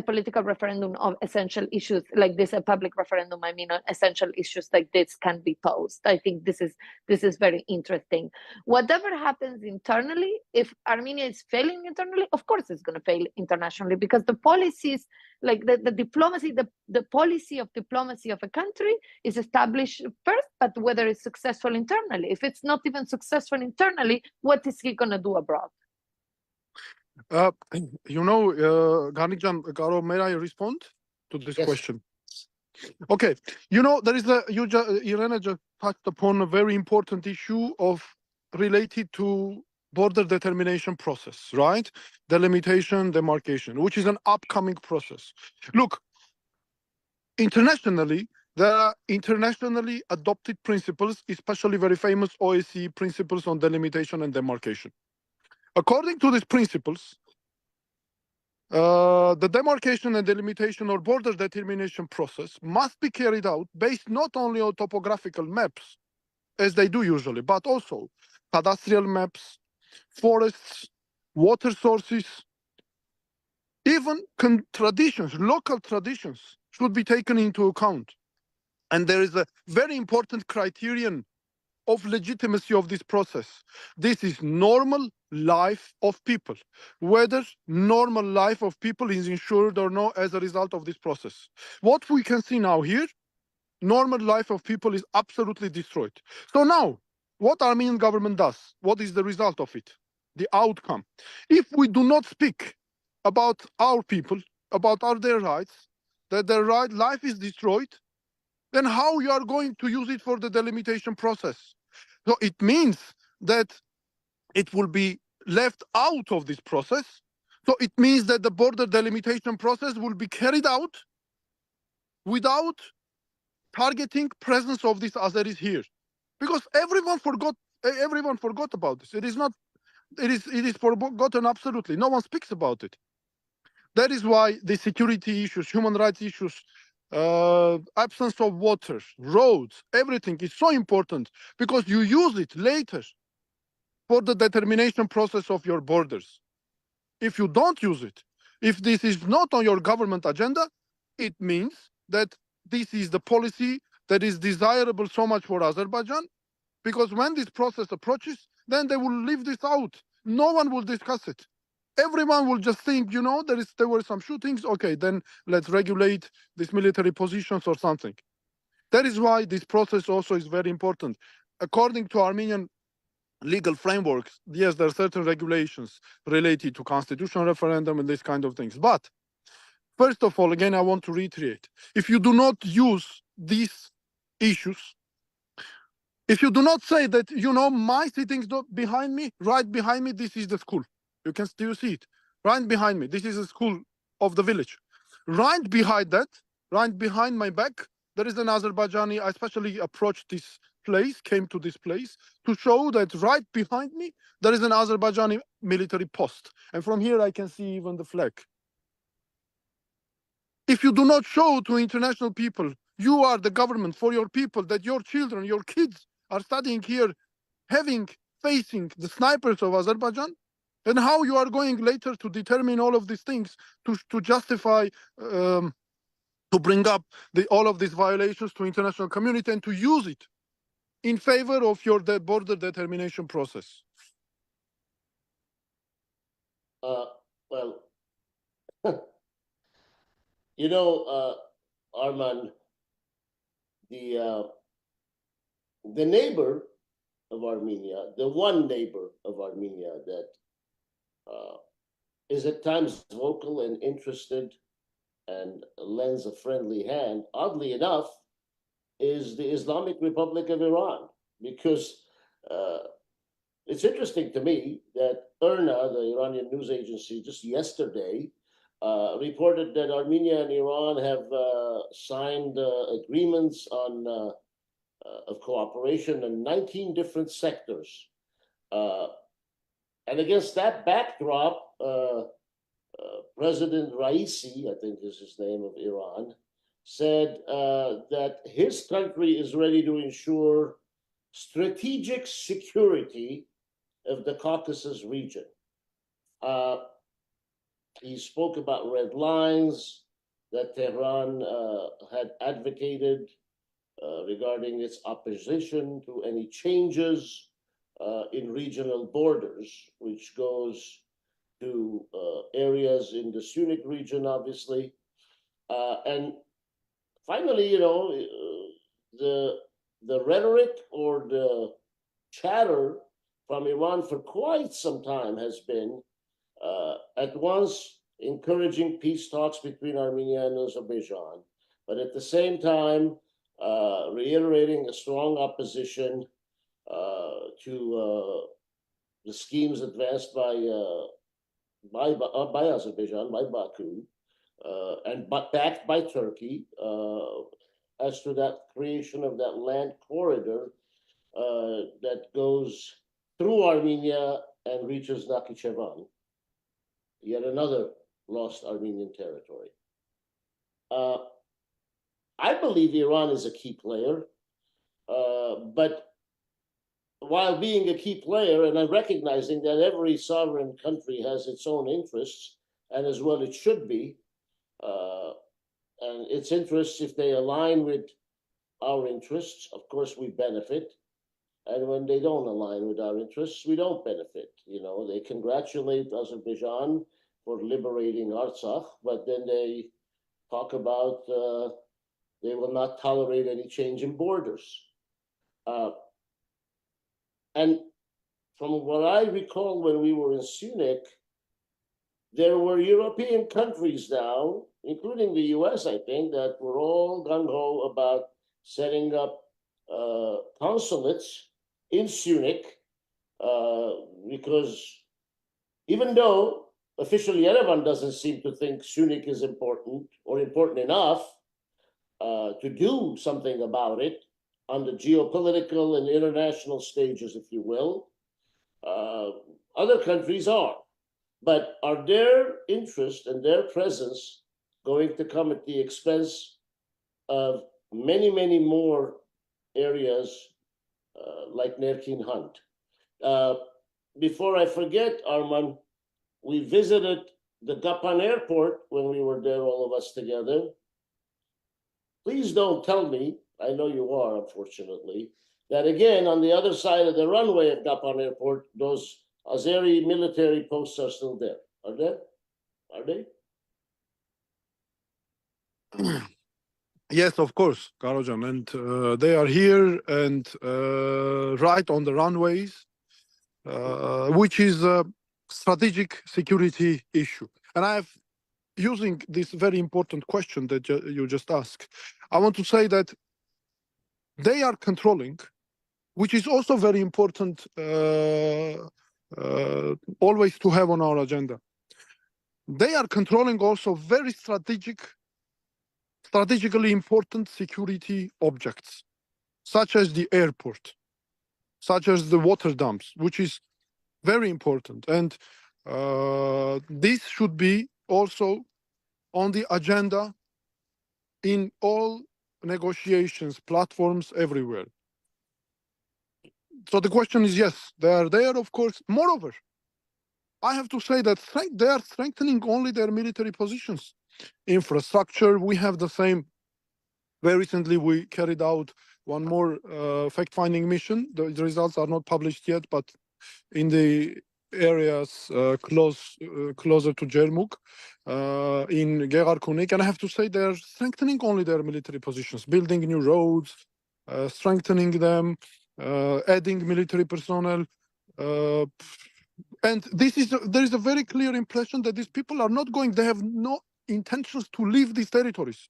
political referendum on essential issues like this, a public referendum, I mean, on essential issues like this can be posed. I think this is very interesting. Whatever happens internally, if Armenia is failing internally, of course it's going to fail internationally, because the policies, like the diplomacy, the policy of diplomacy of a country is established first, but whether it's successful internally. If it's not even successful internally, what is he going to do abroad? Karnig, Garo, may I respond to this question? Okay, there is Irene just touched upon a very important issue related to border determination process, right? Delimitation, demarcation, which is an upcoming process. Look, internationally, there are internationally adopted principles, especially very famous OSCE principles on delimitation and demarcation. According to these principles, the demarcation and delimitation or border determination process must be carried out based not only on topographical maps, as they do usually, but also cadastral maps, forests, water sources, even local traditions should be taken into account. And there is a very important criterion of legitimacy of this process. This is normal life of people, whether normal life of people is ensured or not as a result of this process. What we can see now here, normal life of people is absolutely destroyed. So now, what Armenian government does, what is the result of it, the outcome? If we do not speak about our people, about their rights, that their life is destroyed, then how you are going to use it for the delimitation process? So it means that it will be left out of this process. So it means that the border delimitation process will be carried out without targeting presence of these Azeris here, because everyone forgot about this. It is forgotten absolutely. No one speaks about it. That is why the security issues, human rights issues, absence of water, roads, everything is so important, because you use it later for the determination process of your borders. If you don't use it, if this is not on your government agenda, it means that this is the policy that is desirable so much for Azerbaijan, because when this process approaches, then they will leave this out. No one will discuss it. Everyone will just think, there were some shootings. Okay, then let's regulate these military positions or something. That is why this process also is very important. According to Armenian legal frameworks, yes, there are certain regulations related to constitutional referendum and these kind of things. But first of all, again, I want to reiterate, if you do not use these issues, if you do not say that, my sittings behind me, right behind me, this is the school. You can still see it. Right behind me, this is the school of the village. Right behind that, right behind my back, there is an Azerbaijani. I especially approached this place, came to this place to show that right behind me, there is an Azerbaijani military post. And from here, I can see even the flag. If you do not show to international people, you are the government for your people, that your children, your kids are studying here, facing the snipers of Azerbaijan, and how you are going later to determine all of these things to justify, to bring up all of these violations to international community and to use it in favor of your border determination process. Well, Arman, the neighbor of Armenia, the one neighbor of Armenia that is at times vocal and interested and lends a friendly hand, oddly enough, is the Islamic Republic of Iran. Because it's interesting to me that IRNA, the Iranian news agency, just yesterday reported that Armenia and Iran have signed agreements of cooperation in 19 different sectors. And against that backdrop, President Raisi, I think is his name, of Iran, said that his country is ready to ensure strategic security of the Caucasus region. He spoke about red lines that Tehran had advocated regarding its opposition to any changes in regional borders, which goes to areas in the Syunik region, obviously. And finally, you know, the rhetoric or the chatter from Iran for quite some time has been at once encouraging peace talks between Armenia and Azerbaijan, but at the same time reiterating a strong opposition to the schemes advanced by Azerbaijan, by Baku, and backed by Turkey as to that creation of that land corridor that goes through Armenia and reaches Nakhichevan, yet another lost Armenian territory. I believe Iran is a key player, but while being a key player, and I'm recognizing that every sovereign country has its own interests, and as well it should be, and its interests, if they align with our interests, of course we benefit. And when they don't align with our interests, we don't benefit. You know, they congratulate Azerbaijan for liberating Artsakh, but then they talk about they will not tolerate any change in borders. And from what I recall when we were in Syunik, there were European countries now, including the US, I think, that were all gung-ho about setting up consulates in Syunik, because even though officially Yerevan doesn't seem to think Syunik is important or important enough to do something about it on the geopolitical and international stages, if you will, other countries are. But are their interest and their presence going to come at the expense of many, many more areas like Nerkin Hand? Before I forget, Arman, we visited the Gapan airport when we were there, all of us together. Please don't tell me, I know you are, unfortunately, that again, on the other side of the runway at Gapan airport, those Azeri military posts are still there. Are they? Are they? Yes, of course, Garojan, and they are here and right on the runways, which is a strategic security issue. And I have, using this very important question that you just asked, I want to say that they are controlling, which is also very important always to have on our agenda. They are controlling also very strategically important security objects, such as the airport, such as the water dumps, which is very important. And this should be also on the agenda in all negotiations, platforms, everywhere. So the question is, yes, they are there, of course. Moreover, I have to say that they are strengthening only their military positions. Infrastructure, we have the same. Very recently, we carried out one more fact-finding mission. The results are not published yet, but in the areas closer to Jermuk, in Karnig, and I have to say they are strengthening only their military positions, building new roads, strengthening them, adding military personnel, and there is a very clear impression that these people are not going. They have no intentions to leave these territories.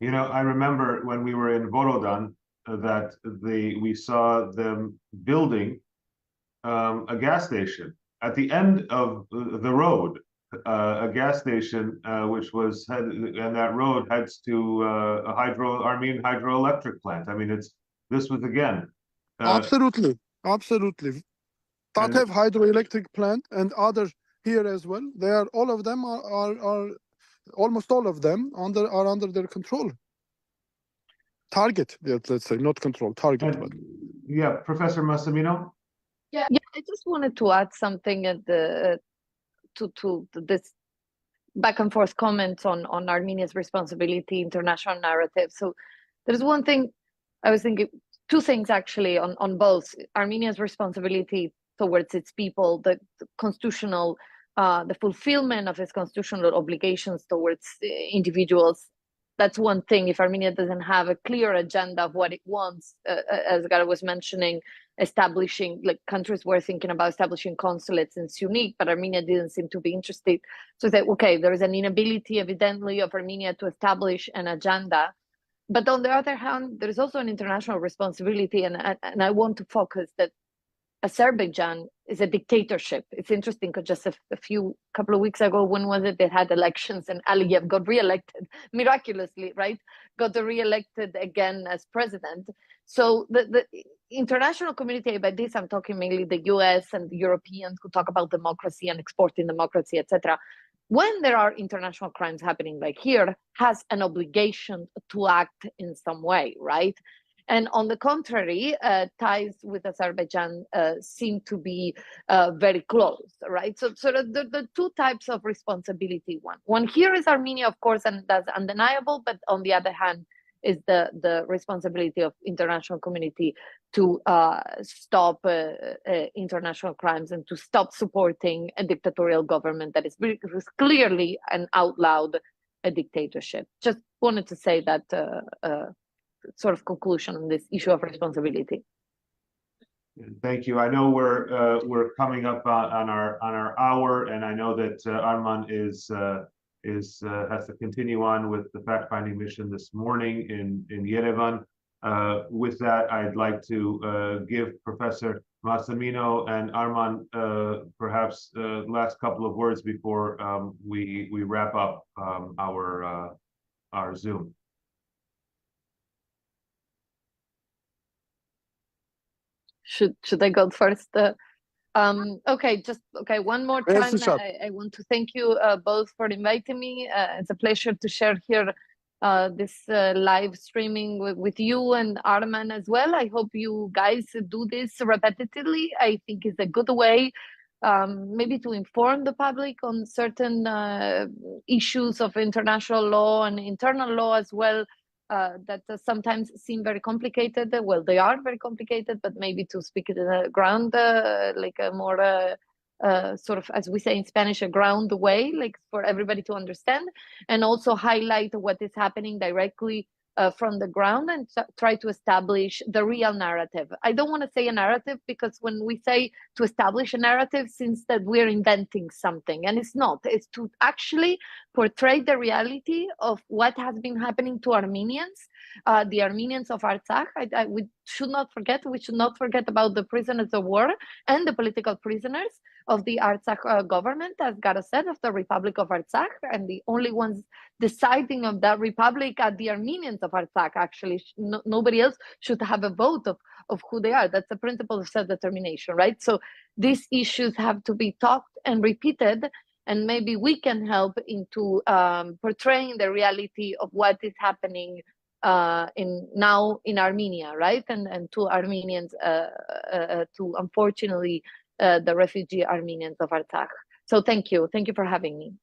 You know, I remember when we were in Vorodan that we saw them building a gas station at the end of the road, a gas station which was and that road heads to a Armenian hydroelectric plant. I mean, this was again. Absolutely. Tatev hydroelectric plant and others here as well. They are all of them are almost all of them are under their control. Target, let's say, not control, target. Yeah, Professor Massimino? Yeah, I just wanted to add something at to this back and forth comments on Armenia's responsibility, international narrative. So there's one thing I was thinking, two things actually on both Armenia's responsibility towards its people, the constitutional, the fulfillment of its constitutional obligations towards individuals. That's one thing. If Armenia doesn't have a clear agenda of what it wants, as Garo was mentioning, establishing, like countries were thinking about establishing consulates in Syunik, but Armenia didn't seem to be interested. So that, okay, there is an inability evidently of Armenia to establish an agenda. But on the other hand, there is also an international responsibility, and I want to focus that Azerbaijan is a dictatorship. It's interesting because just a couple of weeks ago, when was it? They had elections and Aliyev got reelected miraculously, right? Got reelected again as president. So the international community, by this I'm talking mainly the US and the Europeans who talk about democracy and exporting democracy, etc. When there are international crimes happening like here, has an obligation to act in some way, right? And on the contrary, ties with Azerbaijan seem to be very close, right? So the two types of responsibility. One here is Armenia, of course, and that's undeniable. But on the other hand, is the responsibility of international community to stop international crimes and to stop supporting a dictatorial government that is clearly and out loud a dictatorship. Just wanted to say that. Sort of conclusion on this issue of responsibility. Thank you. I know we're coming up on our hour, and I know that Arman has to continue on with the fact-finding mission this morning in Yerevan. With that, I'd like to give Professor Massimino and Arman perhaps last couple of words before we wrap up our Zoom. Should I go first? Okay, one more time. I want to thank you both for inviting me. It's a pleasure to share here this live streaming with you and Arman as well. I hope you guys do this repetitively. I think it's a good way maybe to inform the public on certain issues of international law and internal law as well. That sometimes seem very complicated. Well, they are very complicated, but maybe to speak it in a ground, like a more sort of, as we say in Spanish, a ground way, like for everybody to understand, and also highlight what is happening directly from the ground and try to establish the real narrative. I don't want to say a narrative because when we say to establish a narrative, since that we're inventing something, and it's not. It's to actually portray the reality of what has been happening to Armenians, the Armenians of Artsakh. We should not forget about the prisoners of war and the political prisoners of the Artsakh government, as Garo said, of the Republic of Artsakh, and the only ones deciding of that republic are the Armenians of Artsakh. Actually, nobody else should have a vote of who they are. That's the principle of self-determination, right? So these issues have to be talked and repeated, and maybe we can help into portraying the reality of what is happening in Armenia, right? And to Armenians, to unfortunately the refugee Armenians of Artsakh. So thank you for having me.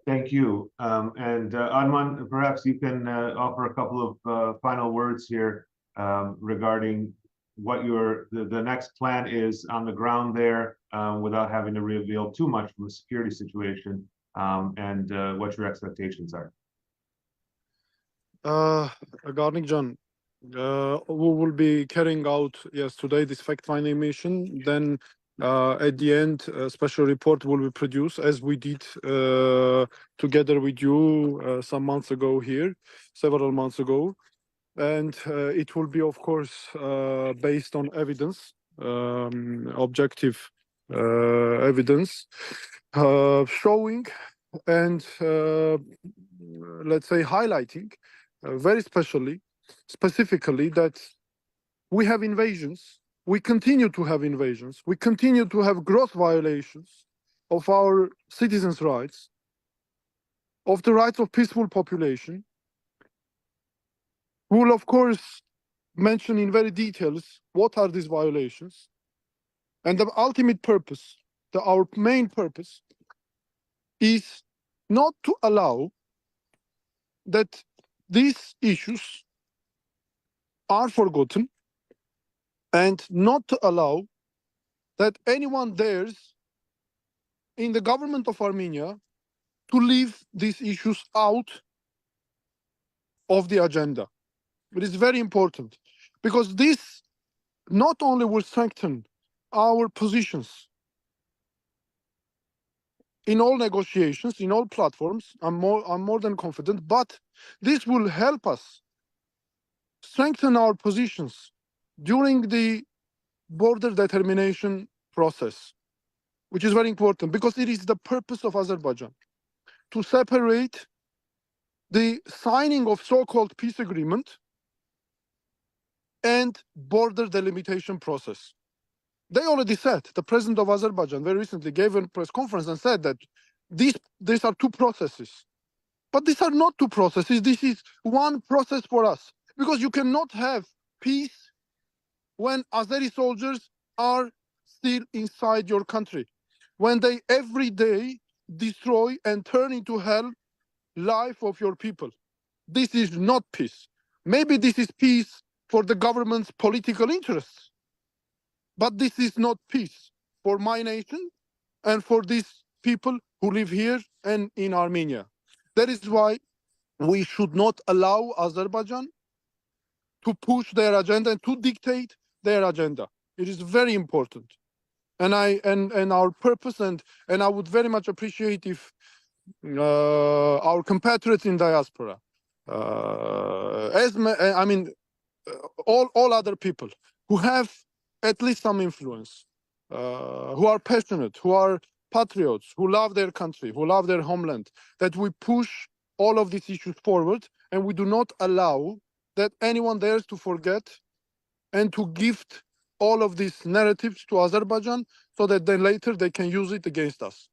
Thank you. And Arman, perhaps you can offer a couple of final words here regarding what the next plan is on the ground there, without having to reveal too much from the security situation, and what your expectations are. Karnig John, we will be carrying out, today this fact-finding mission. Then at the end, a special report will be produced, as we did together with you several months ago. And it will be, of course, based on evidence, objective evidence, showing and, let's say, highlighting very specifically that we have invasions. We continue to have invasions. We continue to have gross violations of our citizens' rights, of the rights of peaceful population. We will, of course, mention in very details what are these violations. And the ultimate purpose, our main purpose, is not to allow that these issues are forgotten and not to allow that anyone dares in the government of Armenia to leave these issues out of the agenda. It is very important because this not only will strengthen our positions in all negotiations, in all platforms, I'm more than confident, but this will help us strengthen our positions during the border determination process, which is very important because it is the purpose of Azerbaijan to separate the signing of so-called peace agreement and border delimitation process. They already said, the president of Azerbaijan very recently gave a press conference and said that these are two processes. But these are not two processes. This is one process for us. Because you cannot have peace when Azeri soldiers are still inside your country. When they every day destroy and turn into hell life of your people. This is not peace. Maybe this is peace for the government's political interests. But this is not peace for my nation and for these people who live here and in Armenia. That is why we should not allow Azerbaijan to push their agenda and to dictate their agenda. It is very important. And our purpose, and I would very much appreciate if our compatriots in diaspora, all other people who have at least some influence, who are passionate, who are patriots, who love their country, who love their homeland, that we push all of these issues forward and we do not allow that anyone dares to forget and to gift all of these narratives to Azerbaijan so that then later they can use it against us.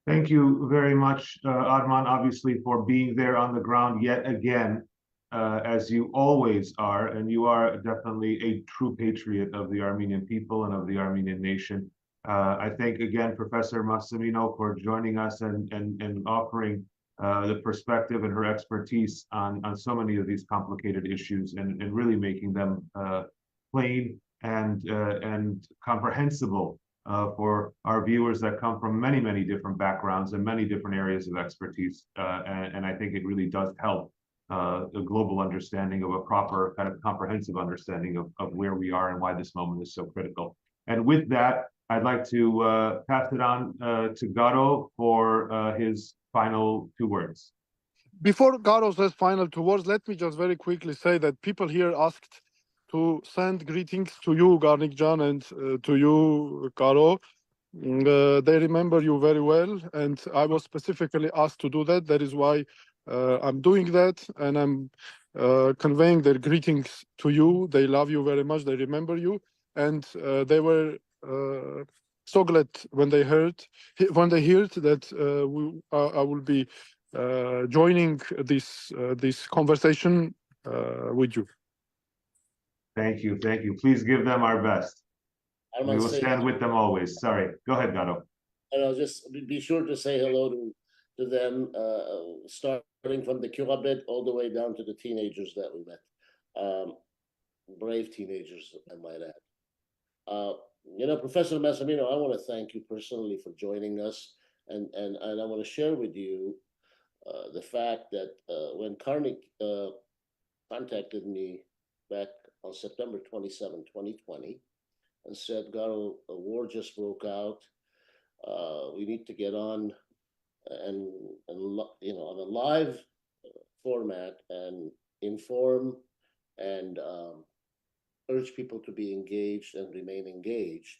Thank you very much, Arman, obviously, for being there on the ground yet again, as you always are, and you are definitely a true patriot of the Armenian people and of the Armenian nation. I thank again Professor Massimino for joining us and offering the perspective and her expertise on so many of these complicated issues and really making them plain and comprehensible for our viewers that come from many, many different backgrounds and many different areas of expertise. And I think it really does help the global understanding of a proper kind of comprehensive understanding of where we are and why this moment is so critical. And with that, I'd like to pass it on to Garo for his final 2 words. Before Garo says final 2 words, let me just very quickly say that people here asked to send greetings to you, Karnig-Jan, and to you, Garo. They remember you very well, and I was specifically asked to do that. That is why I'm doing that, and I'm conveying their greetings to you. They love you very much. They remember you, and they were so glad when they heard that I will be joining this conversation with you. Thank you. Please give them our best. We will stand with them always. Sorry. Go ahead, Garo. And I'll just be sure to say hello to them, starting from the Kurabet all the way down to the teenagers that we met. Brave teenagers, I might add. Professor Massimino, I want to thank you personally for joining us. And I want to share with you the fact that when Karnig contacted me back on September 27, 2020, and said, Garo, a war just broke out. We need to get on and on a live format and inform and urge people to be engaged and remain engaged.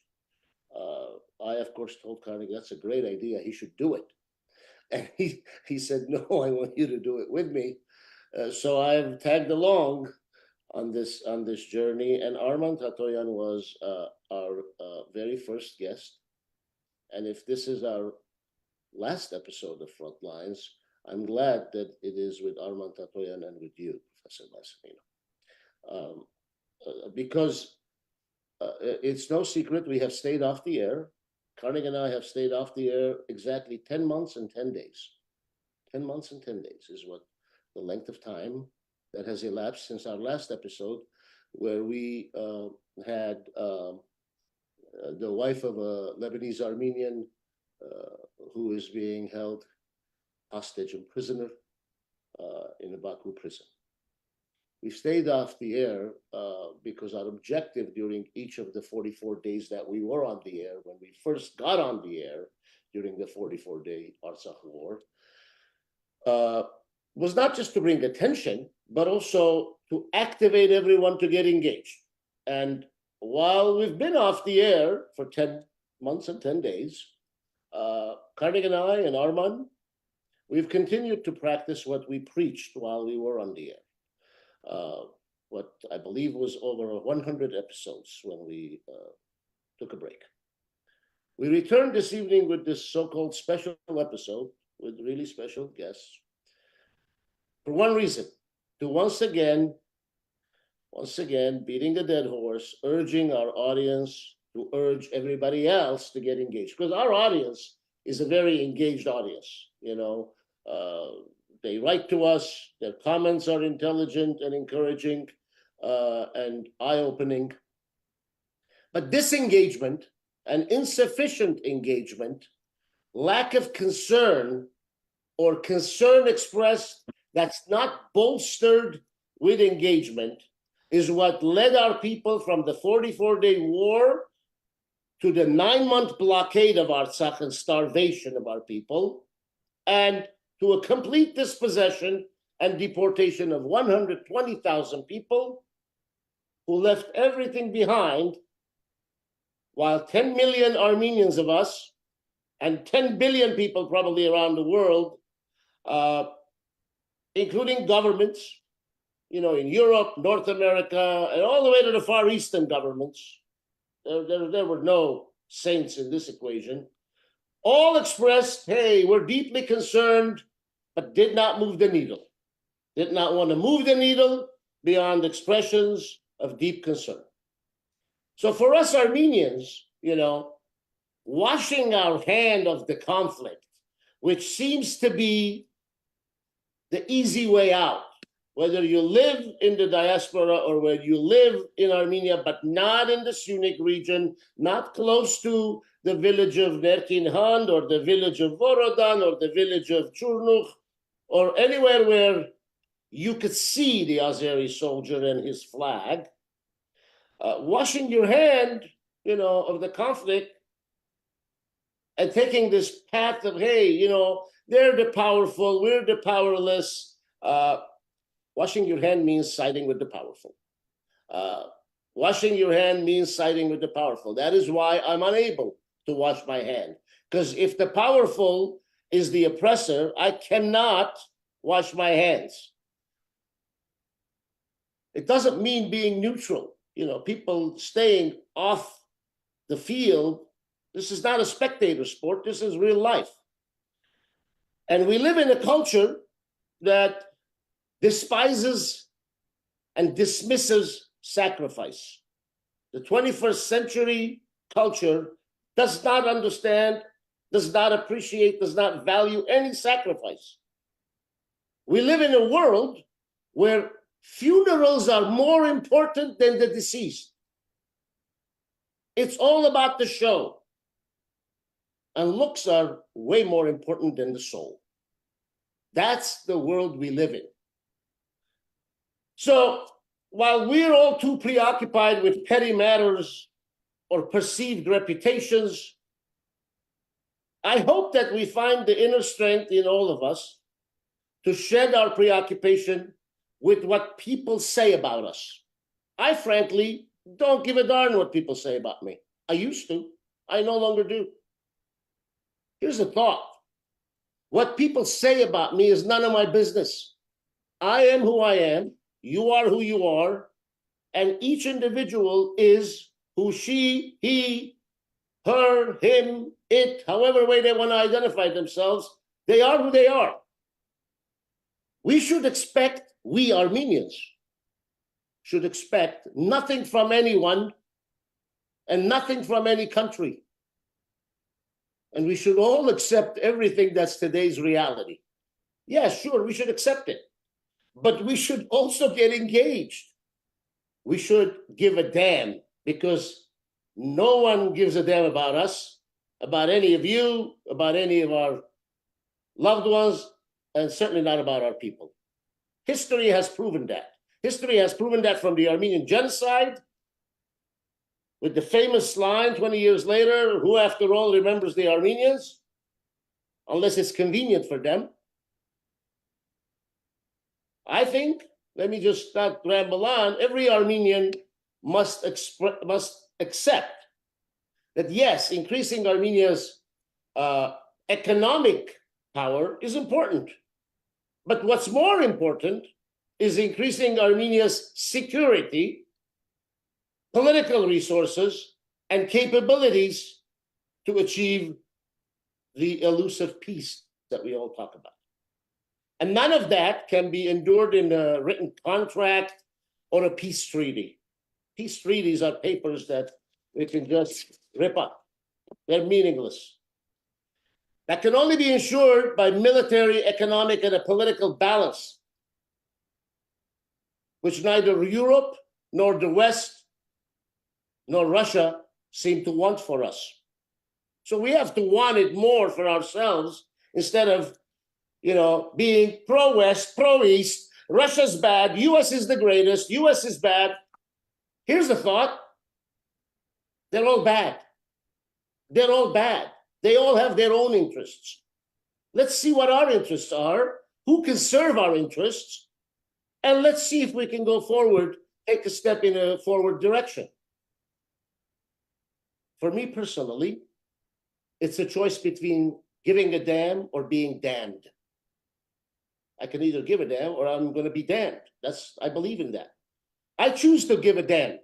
I, of course, told Karnig that's a great idea. He should do it. And he said, no, I want you to do it with me. So I've tagged along on this journey, and Arman Tatoyan was our very first guest. And if this is our last episode of Frontlines, I'm glad that it is with Arman Tatoyan and with you, Professor Massimino, because it's no secret we have stayed off the air. Karnig and I have stayed off the air exactly 10 months and 10 days. 10 months and 10 days is what the length of time that has elapsed since our last episode, where we had the wife of a Lebanese Armenian who is being held hostage and prisoner in a Baku prison. We stayed off the air because our objective during each of the 44 days that we were on the air, when we first got on the air during the 44-day Artsakh war, was not just to bring attention, but also to activate everyone to get engaged. And while we've been off the air for 10 months and 10 days, Karnig and I and Arman, we've continued to practice what we preached while we were on the air. What I believe was over 100 episodes when we took a break. We returned this evening with this so-called special episode with really special guests for one reason, to once again, beating a dead horse, urging our audience to urge everybody else to get engaged. Because our audience is a very engaged audience, you know. They write to us, their comments are intelligent and encouraging and eye-opening. But disengagement and insufficient engagement, lack of concern, or concern expressed that's not bolstered with engagement, is what led our people from the 44-day war to the 9-month blockade of Artsakh and starvation of our people, and to a complete dispossession and deportation of 120,000 people who left everything behind, while 10 million Armenians of us and 10 billion people probably around the world, including governments, you know, in Europe, North America, and all the way to the Far Eastern governments, there were no saints in this equation, all expressed, hey, we're deeply concerned, but did not move the needle. Did not want to move the needle beyond expressions of deep concern. So for us Armenians, you know, washing our hand of the conflict, which seems to be the easy way out, whether you live in the diaspora or whether you live in Armenia, but not in the Syunik region, not close to the village of Nerkin Hand or the village of Vorodan or the village of Churnukh, or anywhere where you could see the Azeri soldier and his flag, washing your hand, you know, of the conflict and taking this path of, hey, you know, they're the powerful, we're the powerless. Washing your hand means siding with the powerful. Washing your hand means siding with the powerful. That is why I'm unable to wash my hand. Because if the powerful is the oppressor, I cannot wash my hands. It doesn't mean being neutral. You know, people staying off the field. This is not a spectator sport. This is real life. And we live in a culture that despises and dismisses sacrifice. The 21st century culture does not understand, does not appreciate, does not value any sacrifice. We live in a world where funerals are more important than the deceased. It's all about the show. And looks are way more important than the soul. That's the world we live in. So while we're all too preoccupied with petty matters or perceived reputations, I hope that we find the inner strength in all of us to shed our preoccupation with what people say about us. I frankly don't give a darn what people say about me. I used to. I no longer do. Here's the thought. What people say about me is none of my business. I am who I am. You are who you are. And each individual is who she, he, her, him, it, however way they want to identify themselves, they are who they are. We should expect, we Armenians, should expect nothing from anyone and nothing from any country. And we should all accept everything that's today's reality. Yeah, sure, we should accept it. But we should also get engaged. We should give a damn, because no one gives a damn about us, about any of you, about any of our loved ones, and certainly not about our people. History has proven that. History has proven that from the Armenian genocide, with the famous line 20 years later, who after all remembers the Armenians? Unless it's convenient for them. I think, let me just not ramble on, every Armenian must accept that yes, increasing Armenia's economic power is important. But what's more important is increasing Armenia's security, political resources, and capabilities to achieve the elusive peace that we all talk about. And none of that can be endured in a written contract or a peace treaty. Peace treaties are papers that we can just rip up. They're meaningless. That can only be ensured by military, economic, and a political balance, which neither Europe, nor the West, nor Russia seem to want for us. So we have to want it more for ourselves instead of, being pro-West, pro-East, Russia's bad, US is the greatest, US is bad. Here's the thought. They're all bad. They're all bad. They all have their own interests. Let's see what our interests are, who can serve our interests, and let's see if we can go forward, take a step in a forward direction. For me personally, it's a choice between giving a damn or being damned. I can either give a damn or I'm going to be damned. I believe in that. I choose to give a damn.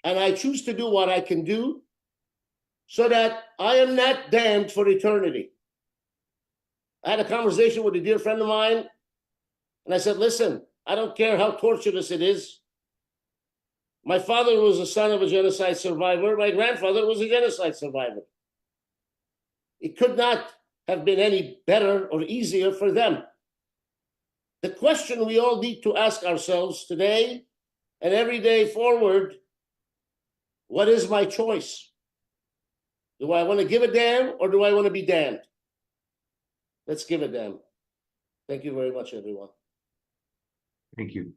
And I choose to do what I can do so that I am not damned for eternity. I had a conversation with a dear friend of mine, and I said, listen, I don't care how torturous it is. My father was the son of a genocide survivor. My grandfather was a genocide survivor. It could not have been any better or easier for them. The question we all need to ask ourselves today and every day forward, what is my choice? Do I want to give a damn or do I want to be damned? Let's give a damn. Thank you very much, everyone. Thank you.